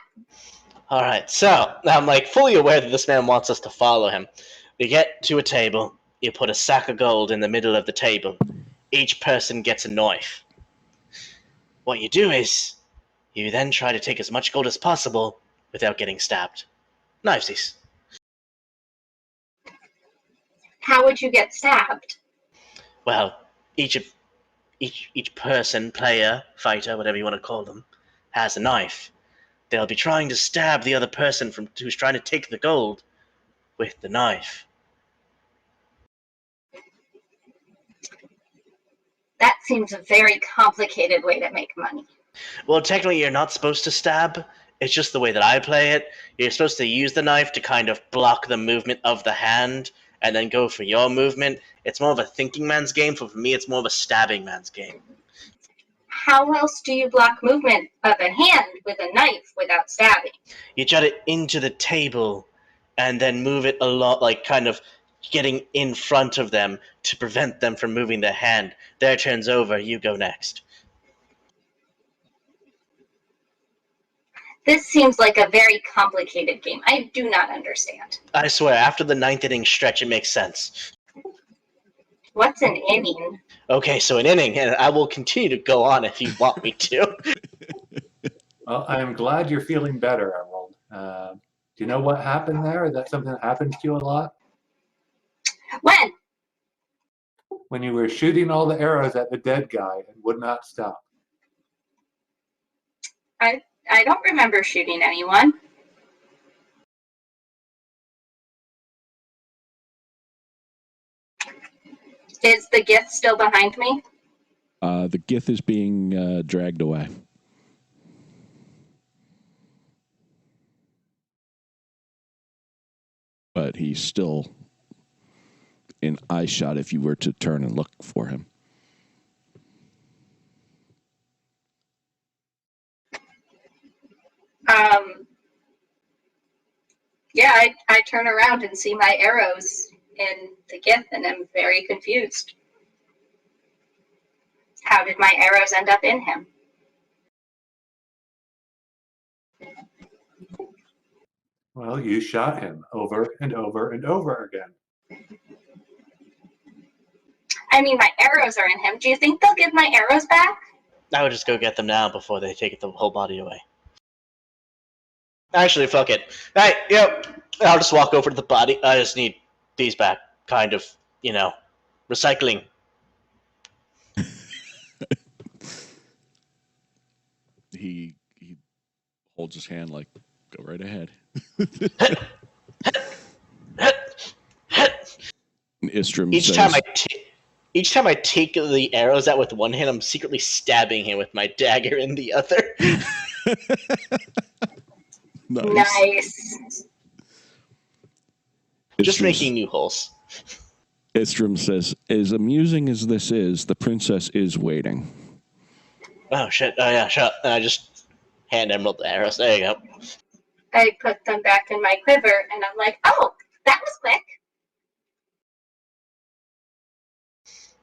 Alright, so I'm like fully aware that this man wants us to follow him. We get to a table, you put a sack of gold in the middle of the table. Each person gets a knife. What you do is, you then try to take as much gold as possible without getting stabbed. Knivesies. How would you get stabbed? Well, each person, player, fighter, whatever you want to call them, has a knife. They'll be trying to stab the other person who's trying to take the gold with the knife. That seems a very complicated way to make money. Well, technically you're not supposed to stab. It's just the way that I play it. You're supposed to use the knife to kind of block the movement of the hand and then go for your movement. It's more of a thinking man's game. For me, it's more of a stabbing man's game. How else do you block movement of a hand with a knife without stabbing? You jut it into the table and then move it a lot, like kind of getting in front of them to prevent them from moving their hand. Their turn's over, you go next. This seems like a very complicated game. I do not understand. I swear, after the 9th inning stretch, it makes sense. What's an inning? Okay, so an inning, and I will continue to go on if you want me to. Well, I'm glad you're feeling better, Emerald. Do you know what happened there? Is that something that happens to you a lot? When? When you were shooting all the arrows at the dead guy and would not stop. I don't remember shooting anyone. Is the gift still behind me? The Gith is being dragged away. but he's still in eye shot if you were to turn and look for him. Yeah, I turn around and see my arrows in the gift, and I'm very confused. How did my arrows end up in him? Well, you shot him over and over and over again. I mean, my arrows are in him. Do you think they'll give my arrows back? I would just go get them now before they take the whole body away. Actually, fuck it. Alright, yep. I'll just walk over to the body. I just need these back. Kind of, recycling. He holds his hand like, go right ahead. And Istram Each says, time I take the arrows out with one hand, I'm secretly stabbing him with my dagger in the other. Nice. Just making new holes. Istram says, as amusing as this is, the princess is waiting. Oh, shit. Oh, yeah, shut up. And I just hand Emerald the arrows. There you go. I put them back in my quiver, and I'm like, oh, that was quick.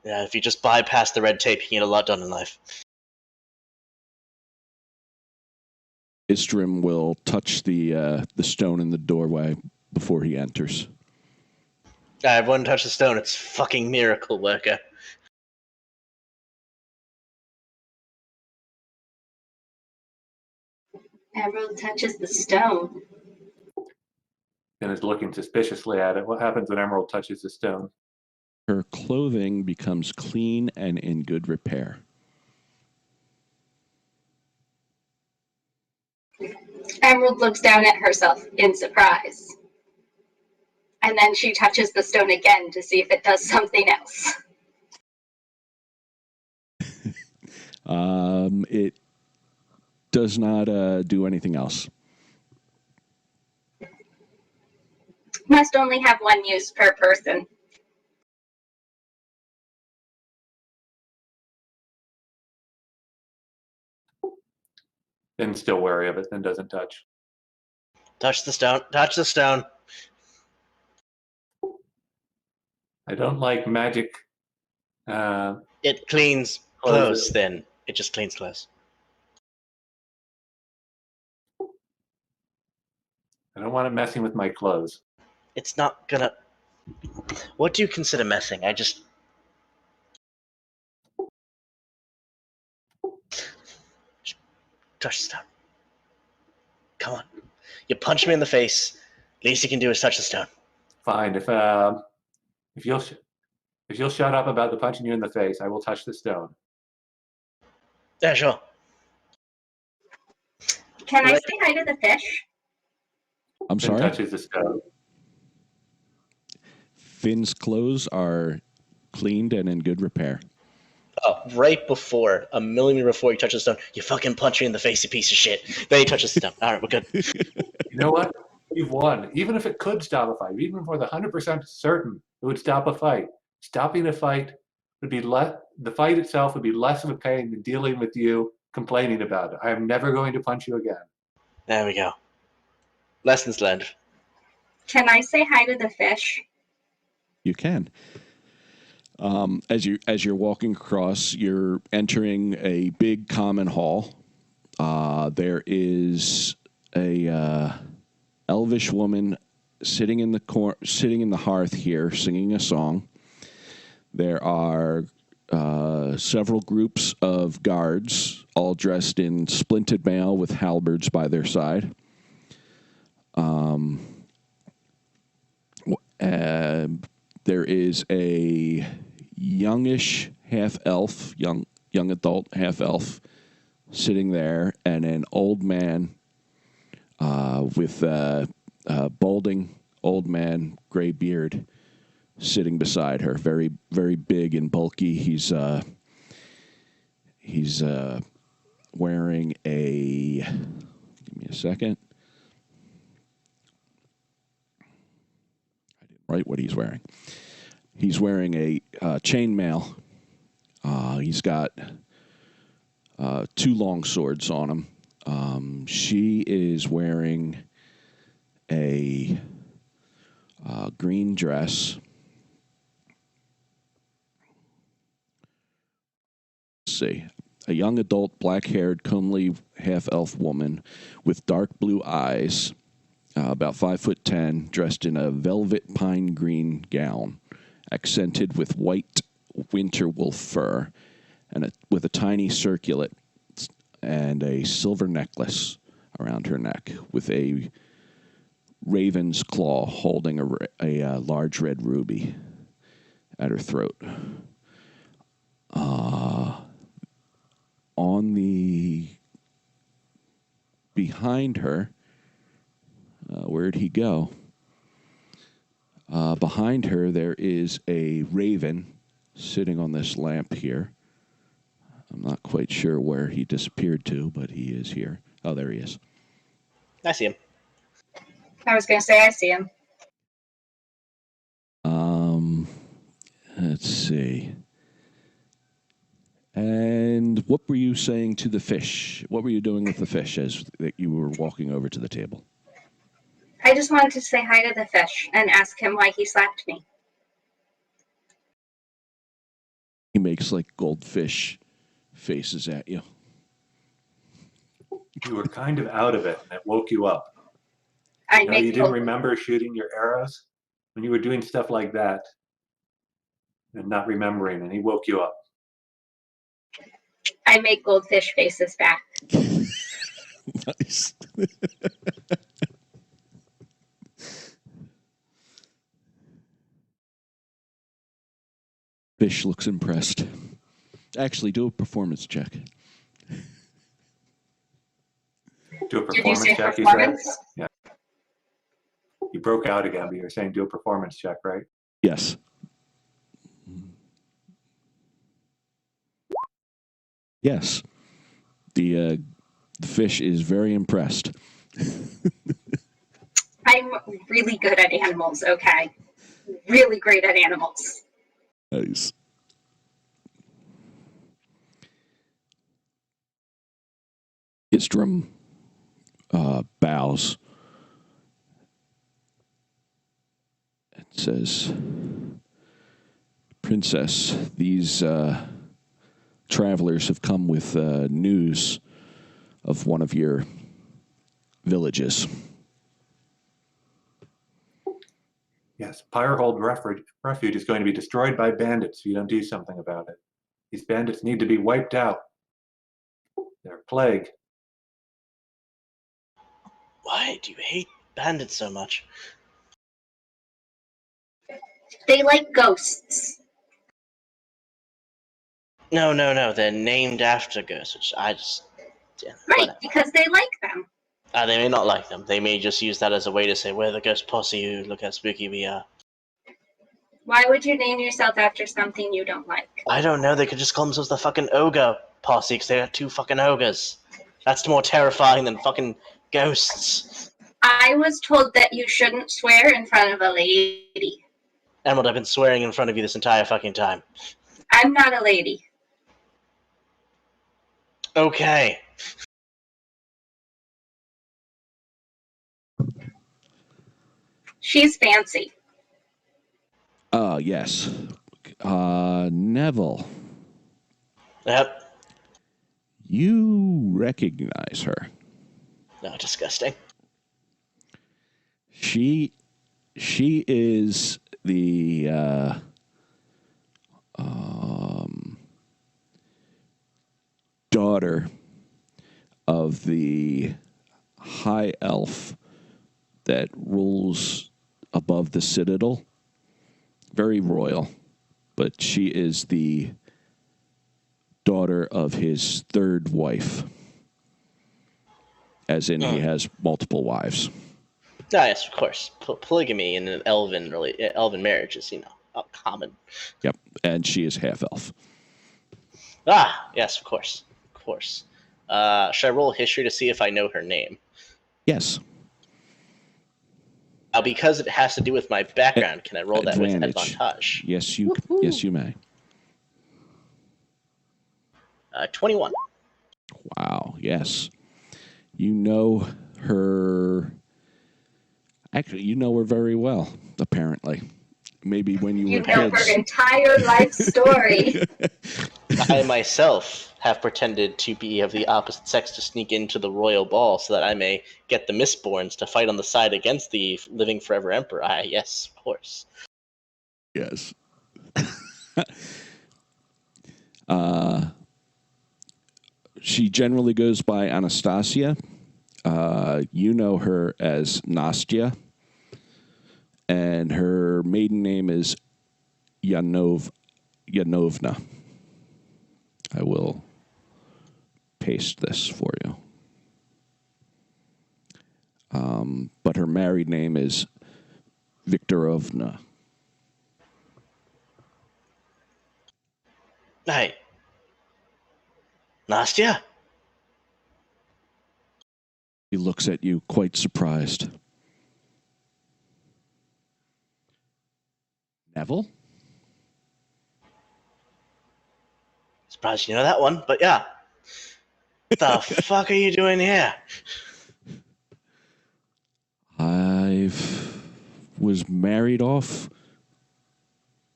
Yeah, if you just bypass the red tape, you can get a lot done in life. Istram will touch the stone in the doorway before he enters. Everyone touch the stone. It's fucking miracle worker. Emerald touches the stone. And is looking suspiciously at it. What happens when Emerald touches the stone? Her clothing becomes clean and in good repair. Emerald looks down at herself in surprise. And then she touches the stone again to see if it does something else. It does not do anything else. Must only have one use per person. Then still wary of it, then doesn't touch. Touch the stone. Touch the stone. I don't like magic. It cleans clothes, then. It just cleans clothes. I don't want it messing with my clothes. It's not gonna... What do you consider messing? I just... Touch the stone. Come on. You punch me in the face. Least you can do is touch the stone. Fine. If you'll shut up about the punching you in the face, I will touch the stone. Yeah, sure. Can I say hi to the fish? I'm Finn sorry? touches the stone. Finn's clothes are cleaned and in good repair. Oh, right before, a millimeter before you touch the stone, you fucking punch me in the face, you piece of shit. Then he touches the stone. All right, we're good. You know what? You've won. Even if it could stop a fight, even for the 100% certain it would stop a fight, stopping a fight would be less. The fight itself would be less of a pain than dealing with you complaining about it. I am never going to punch you again. There we go. Lessons learned. Can I say hi to the fish? You can. As you're walking across, you're entering a big common hall. There is a elvish woman sitting in the hearth here, singing a song. There are several groups of guards, all dressed in splinted mail with halberds by their side. There is a youngish half-elf, young adult half-elf, sitting there, and an old man with a balding old man, gray beard, sitting beside her. Very, very big and bulky. He's wearing a. Give me a second. right what he's wearing. He's wearing a chainmail. He's got 2 long swords on him. She is wearing a green dress. Let's see. A young adult, black-haired, comely half-elf woman with dark blue eyes, about 5'10", dressed in a velvet pine green gown, accented with white winter wolf fur, and with a tiny circlet and a silver necklace around her neck, with a raven's claw holding a large red ruby at her throat. On the behind her, where'd he go? Behind her, there is a raven sitting on this lamp here. I'm not quite sure where he disappeared to, but he is here. Oh, there he is. I see him. I was going to say I see him. Let's see. And what were you saying to the fish? What were you doing with the fish as that you were walking over to the table? I just wanted to say hi to the fish and ask him why he slapped me. He makes like goldfish faces at you. You were kind of out of it, and it woke you up. I You know, you didn't remember shooting your arrows when you were doing stuff like that and not remembering, and he woke you up. I make goldfish faces back. Nice. Fish looks impressed. Actually, do a performance check. Do a Did you say performance check, performance? you said? Yeah. You broke out again, but you're saying do a performance check, right? Yes. Yes. The fish is very impressed. I'm really good at animals, okay? Really great at animals. Nice. Istrum bows and says, Princess, these travelers have come with news of one of your villages. Yes, Pyrehold Refuge is going to be destroyed by bandits if you don't do something about it. These bandits need to be wiped out. They're a plague. Why do you hate bandits so much? They like ghosts. No. They're named after ghosts, which I just... Yeah, Right, whatever. because they like them. They may not like them. They may just use that as a way to say, we're the ghost posse, look how spooky we are. Why would you name yourself after something you don't like? I don't know, they could just call themselves the fucking ogre posse, because they got 2 fucking ogres. That's more terrifying than fucking ghosts. I was told that you shouldn't swear in front of a lady. Emerald, I've been swearing in front of you this entire fucking time. I'm not a lady. Okay. She's fancy. Yes. Neville, Yep. you recognize her. No, disgusting. She is the daughter of the high elf that rules above the citadel. Very royal, but she is the daughter of his 3rd wife, as in he has multiple wives. Ah, yes, of course. Polygamy in an elven marriage is, common. Yep, and she is half elf. Ah, yes, of course. Of course. Should I roll history to see if I know her name? Yes. because it has to do with my background, can I roll that with advantage? Yes, you may. 21. Wow, yes. You know her. Actually, you know her very well, apparently. Maybe when you were know kids. her entire life story. I myself have pretended to be of the opposite sex to sneak into the royal ball so that I may get the Mistborns to fight on the side against the living forever emperor. Yes, of course. Yes. She generally goes by Anastasia. You know her as Nastya. And her maiden name is Yanovna. I will paste this for you. But her married name is Viktorovna. Hey. Nastya? He looks at you quite surprised. Neville? Surprised you know that one, but yeah. What the fuck are you doing here? I was married off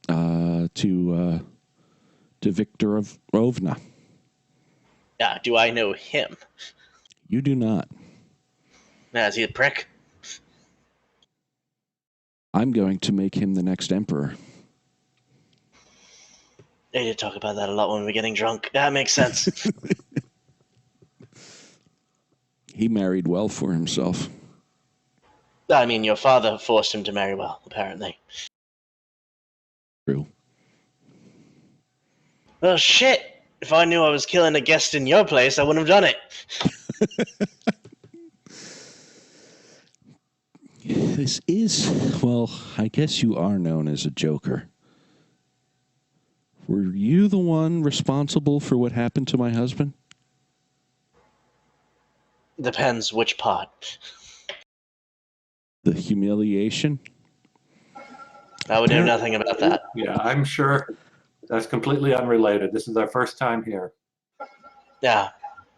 to Viktorovna. Yeah, do I know him? You do not. Yeah, is he a prick? I'm going to make him the next emperor. They did talk about that a lot when we were getting drunk. That makes sense. He married well for himself. I mean, your father forced him to marry well, apparently. True. Well, shit. If I knew I was killing a guest in your place, I wouldn't have done it. This is, well, I guess you are known as a joker. Were you the one responsible for what happened to my husband? Depends which part. The humiliation? I would know nothing about that. Yeah, I'm sure that's completely unrelated. This is our first time here. Yeah.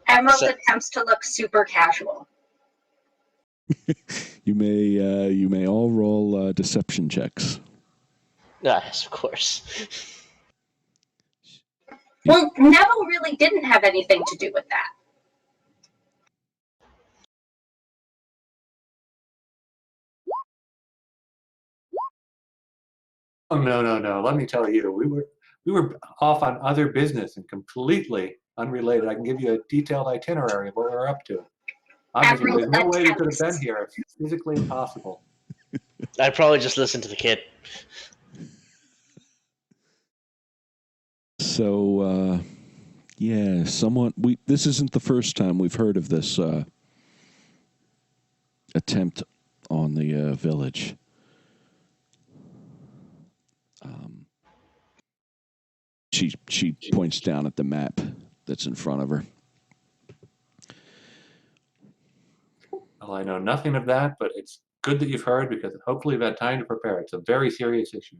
Emerald attempts to look super casual. You may all roll deception checks. Yes, of course. Well, Neville really didn't have anything to do with that. Oh no! Let me tell you, we were off on other business and completely unrelated. I can give you a detailed itinerary of what we're up to. Obviously, there's no way we could have been here. It's physically impossible. I'd probably just listen to the kid. So, yeah, somewhat. This isn't the first time we've heard of this attempt on the village. She points down at the map that's in front of her. Well, I know nothing of that, but it's good that you've heard because hopefully you've had time to prepare. It's a very serious issue.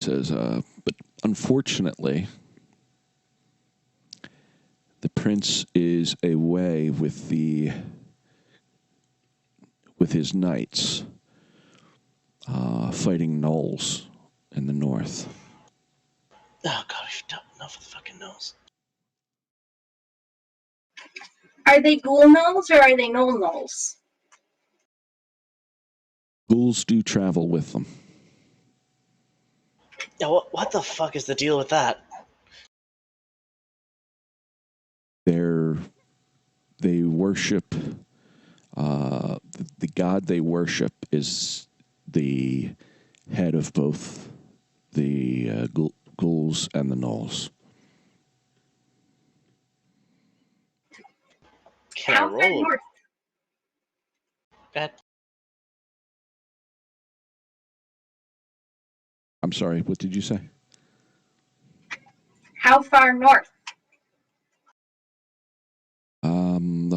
Says, but unfortunately, the prince is away with his knights, fighting gnolls in the north. Oh, God, I should tell enough of the fucking nose. Are they ghoul gnolls or are they gnoll gnolls? Ghouls do travel with them. Yeah, what the fuck is the deal with that? They worship, the god they worship is the head of both the ghouls and the gnolls. Can I roll? Go ahead. I'm sorry, what did you say? How far north?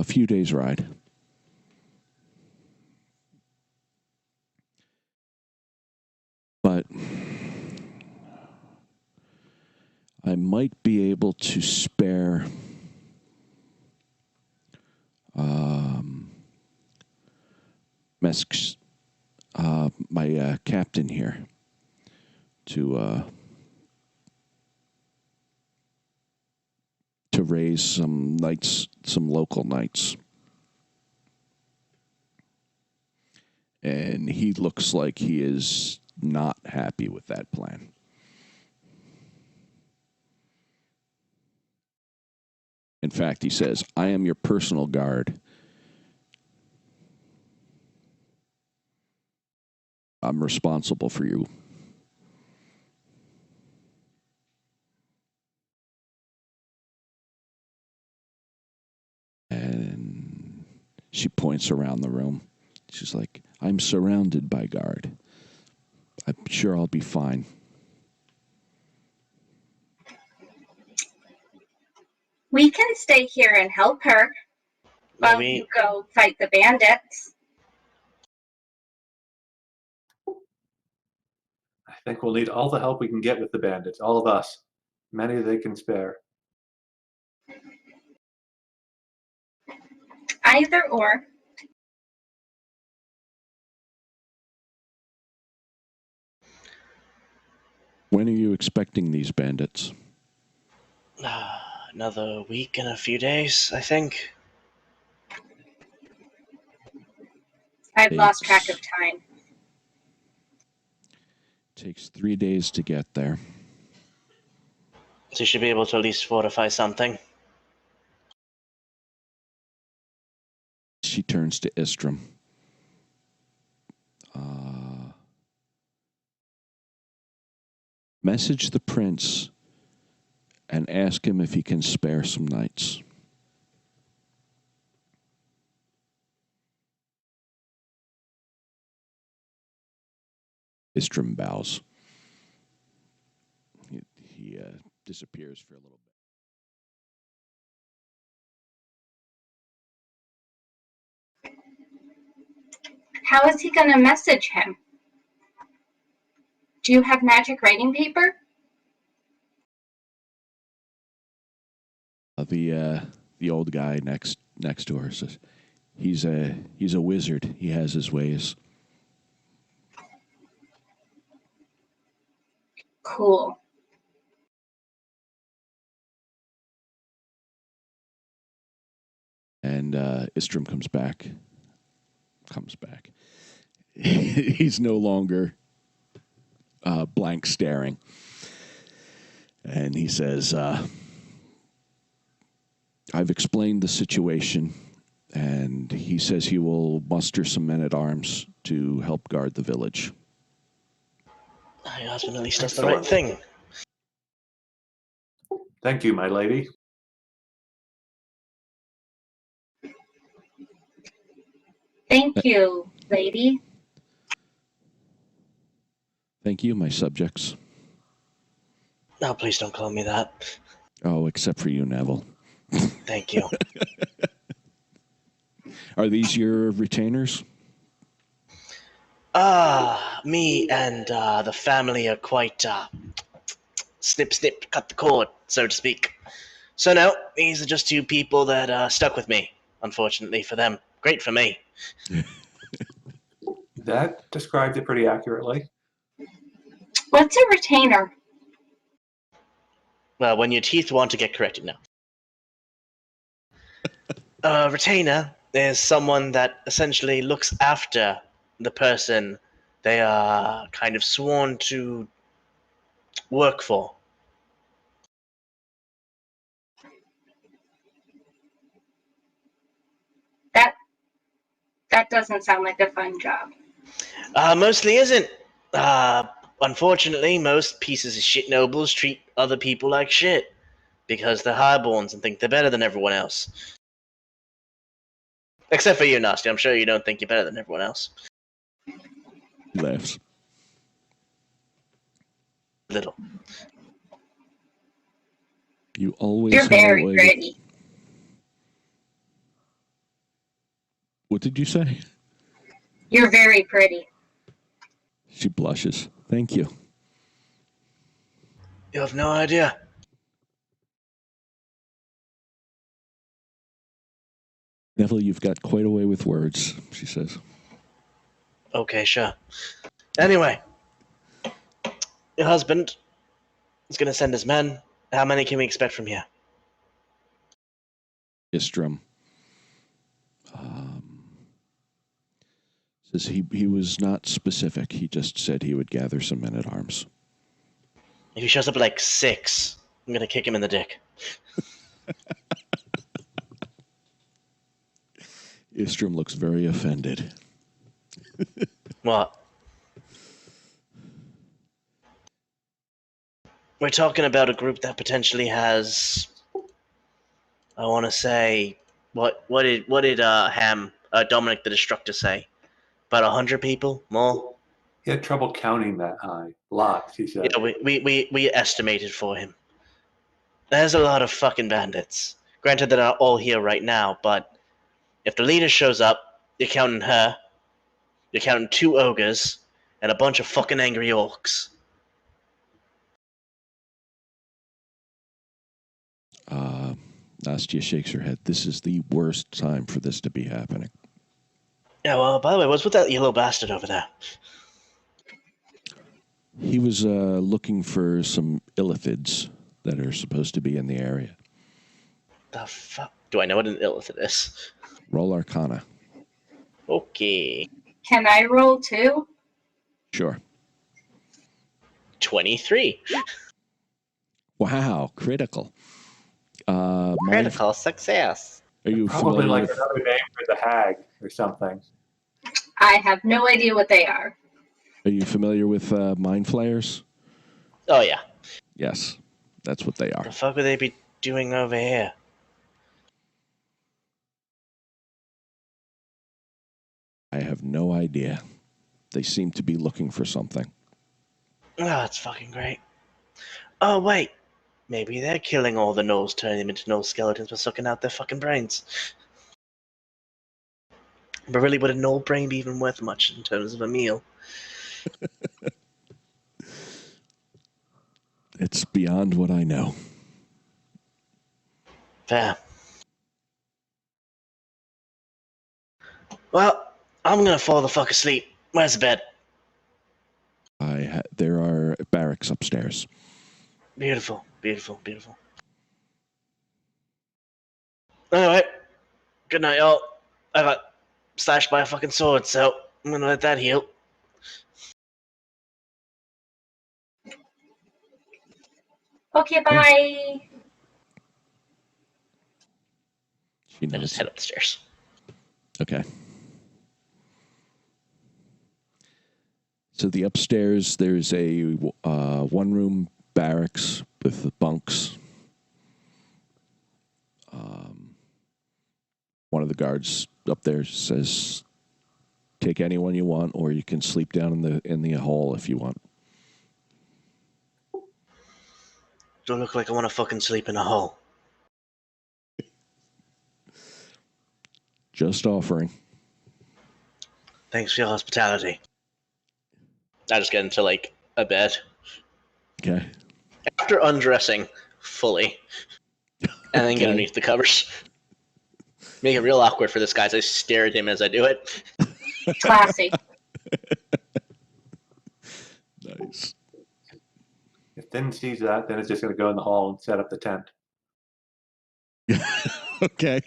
a few days' ride. But I might be able to spare my captain here to raise some knights, some local knights. And he looks like he is not happy with that plan. In fact, he says, I am your personal guard. I'm responsible for you. And she points around the room. She's like, I'm surrounded by guard. I'm sure I'll be fine. We can stay here and help her while you go fight the bandits. I think we'll need all the help we can get with the bandits, all of us. Many they can spare. Either or. When are you expecting these bandits? Another week and a few days, I think. I've lost track of time. Takes 3 days to get there. So you should be able to at least fortify something. She turns to Istram. Message the prince and ask him if he can spare some knights. Istram bows. He disappears for a little bit. How is he going to message him? Do you have magic writing paper? The old guy next to her says, he's a wizard. He has his ways. Cool. And Istram comes back. He's no longer blank staring. And he says, I've explained the situation, and he says he will muster some men-at-arms to help guard the village. My husband at least does the right thing. Thank you, my lady. Thank you, lady. Thank you, my subjects. No, please don't call me that. Oh, except for you, Neville. Thank you. Are these your retainers? Me and the family are quite snip, snip, cut the cord, so to speak. So no, these are just two people that stuck with me, unfortunately for them. Great for me. That describes it pretty accurately. What's a retainer? Well, when your teeth want to get corrected now. A retainer is someone that essentially looks after the person they are kind of sworn to work for. That doesn't sound like a fun job. Mostly isn't. Unfortunately, most pieces of shit nobles treat other people like shit because they're highborns and think they're better than everyone else. Except for you, Nasty. I'm sure you don't think you're better than everyone else. He laughs. Little. You always You're have very a way pretty. What did you say? You're very pretty. She blushes. Thank you. You have no idea. Neville, you've got quite a way with words, she says. Okay, sure. Anyway, your husband is going to send his men. How many can we expect from here? Istrum says he was not specific. He just said he would gather some men at arms. If he shows up at like 6, I'm going to kick him in the dick. Istrum looks very offended. What? We're talking about a group that potentially has, I want to say, what did Dominic the Destructor say? About 100 people? More? He had trouble counting that high. Lots, he said. Yeah, we estimated for him. There's a lot of fucking bandits. Granted, they're not all here right now, but if the leader shows up, you're counting her, you're counting 2 ogres, and a bunch of fucking angry orcs. Nastia shakes her head. This is the worst time for this to be happening. Yeah, well, by the way, what's with that yellow bastard over there? He was looking for some illithids that are supposed to be in the area. The fuck? Do I know what an illithid is? Roll Arcana. Okay. Can I roll too? Sure. 23. Wow, critical. Critical success. Are you Probably familiar like with, another name for the hag or something. I have no idea what they are. Are you familiar with mind flayers? Oh, yeah. Yes, that's what they are. The fuck would they be doing over here? I have no idea. They seem to be looking for something. Oh, that's fucking great. Oh, wait. Maybe they're killing all the gnolls, turning them into gnoll skeletons by sucking out their fucking brains. But really, would a gnoll brain be even worth much in terms of a meal? It's beyond what I know. Fair. Well, I'm gonna fall the fuck asleep. Where's the bed? There are barracks upstairs. Beautiful, beautiful, beautiful. Anyway, good night, y'all. I got slashed by a fucking sword, so I'm gonna let that heal. Okay, bye. She I just nods. head upstairs. Okay. So the upstairs, there's a one-room barracks with bunks. One of the guards up there says, "Take anyone you want, or you can sleep down in the hall if you want." Don't look like I want to fucking sleep in a hole. Just offering. Thanks for your hospitality. I just get into like a bed Okay. after undressing fully, and then get Okay. underneath the covers. Make it real awkward for this guy as I stare at him as I do it. Classy. Nice. If Finn sees that, then it's just going to go in the hall and set up the tent. Okay.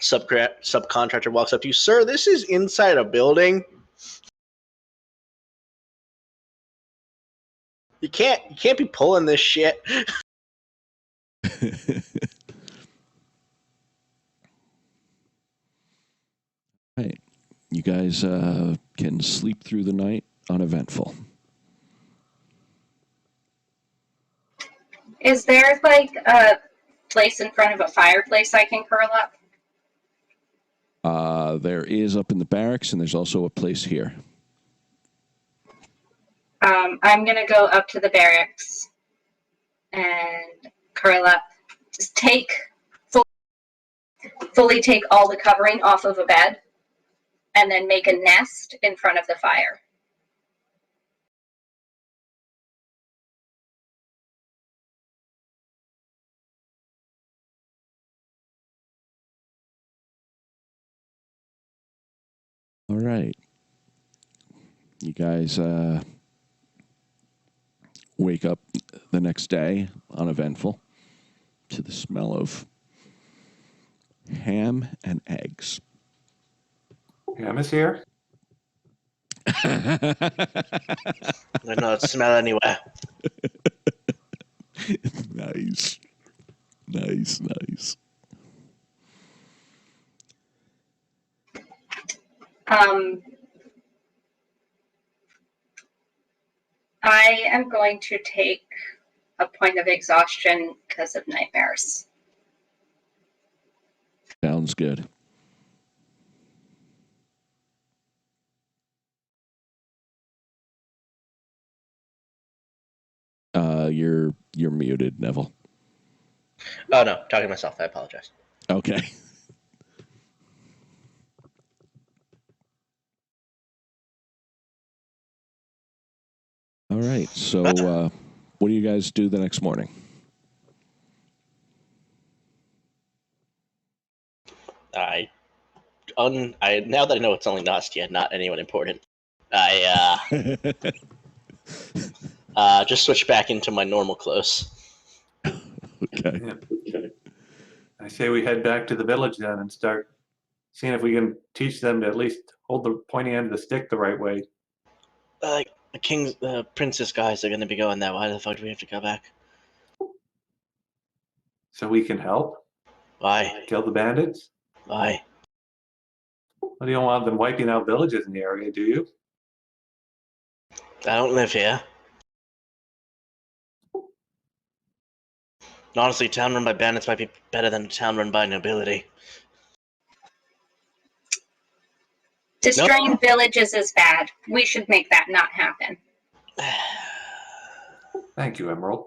Subcontractor walks up to you, sir. This is inside a building. You can't be pulling this shit. Right. You guys can sleep through the night uneventful. Is there like a place in front of a fireplace I can curl up? There is up in the barracks, and there's also a place here. I'm gonna go up to the barracks and curl up. Just fully take all the covering off of a bed, and then make a nest in front of the fire. All right. You guys wake up the next day, uneventful, to the smell of ham and eggs. Ham is here. I don't smell anywhere. Nice. Nice, nice. I am going to take a point of exhaustion because of nightmares. Sounds good. You're muted, Neville. Oh no, talking to myself. I apologize. Okay. All right. So, what do you guys do the next morning? Now that I know it's only Nastia, not anyone important, I just switch back into my normal clothes. Okay. Yeah. I say we head back to the village then and start seeing if we can teach them to at leleast hold the pointy end of the stick the right way. The princess guys are going to be going there. Why the fuck do we have to go back? So we can help Why? kill the bandits? Why? Well, you don't want them wiping out villages in the area, do you? I don't live here. Honestly, a town run by bandits might be better than a town run by nobility. Destroying villages is bad. We should make that not happen. Thank you, Emerald.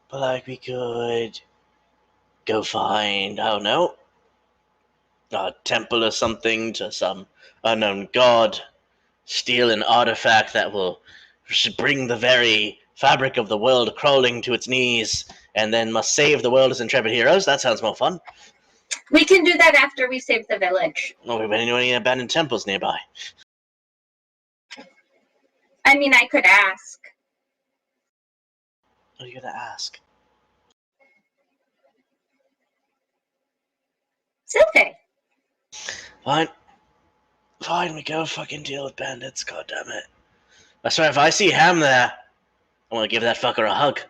But like we could go find, I don't know, a temple or something to some unknown god, steal an artifact that will bring the very fabric of the world crawling to its knees, and then must save the world as intrepid heroes. That sounds more fun. We can do that after we save the village. Oh, we any abandoned temples nearby? I mean, I could ask. What are you gonna ask? Sylphe. Fine. Fine, we go fucking deal with bandits, god damn it. I swear, if I see Ham there, I'm gonna give that fucker a hug. Then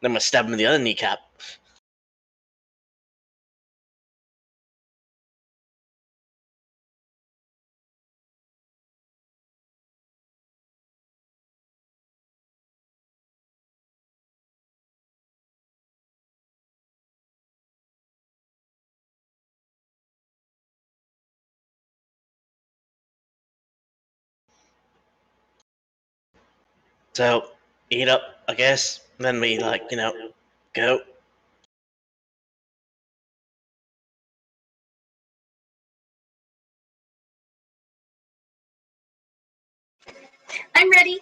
I'm gonna stab him in the other kneecap. So, eat up, I guess. Then we, go. I'm ready.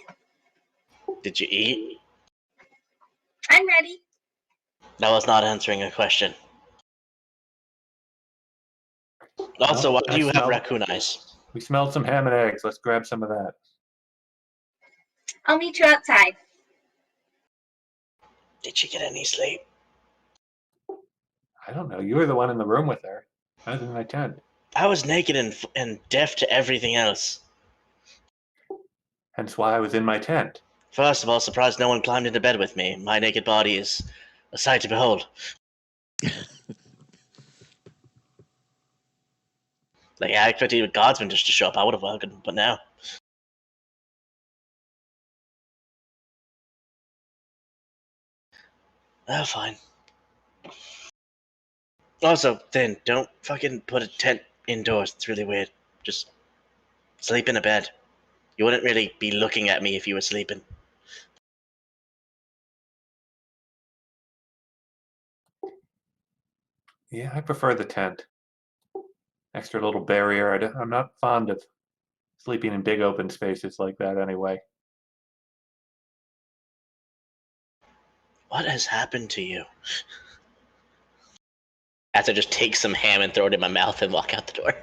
Did you eat? I'm ready. That was not answering a question. Also, Well, why do you have raccoon eyes? We smelled some ham and eggs. Let's grab some of that. I'll meet you outside. Did she get any sleep? I don't know. You were the one in the room with her. I was in my tent. I was naked and deaf to everything else. Hence why I was in my tent. First of all, surprised no one climbed into bed with me. My naked body is a sight to behold. I expected a guardsman just to show up. I would have welcomed, but no. Oh, fine. Also, then, don't fucking put a tent indoors. It's really weird. Just sleep in a bed. You wouldn't really be looking at me if you were sleeping. Yeah, I prefer the tent. Extra little barrier. I'm not fond of sleeping in big open spaces like that anyway. What has happened to you? As I just take some ham and throw it in my mouth and walk out the door.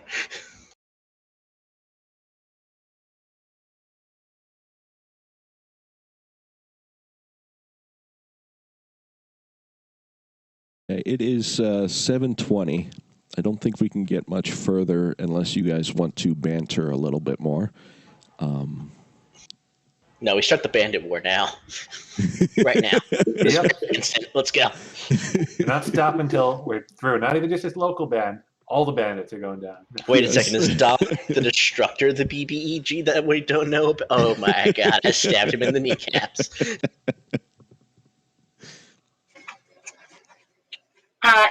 It is 7:20. I don't think we can get much further unless you guys want to banter a little bit more. No, we start the bandit war now. Right now. This Yep. instant. Let's go. We're not stopping until we're through. Not even just this local band. All the bandits are going down. Wait Yes. a second. Is Dom the destructor the BBEG that we don't know about? Oh my god, I stabbed him in the kneecaps.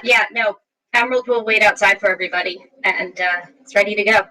Yeah, no. Emerald will wait outside for everybody, and it's ready to go.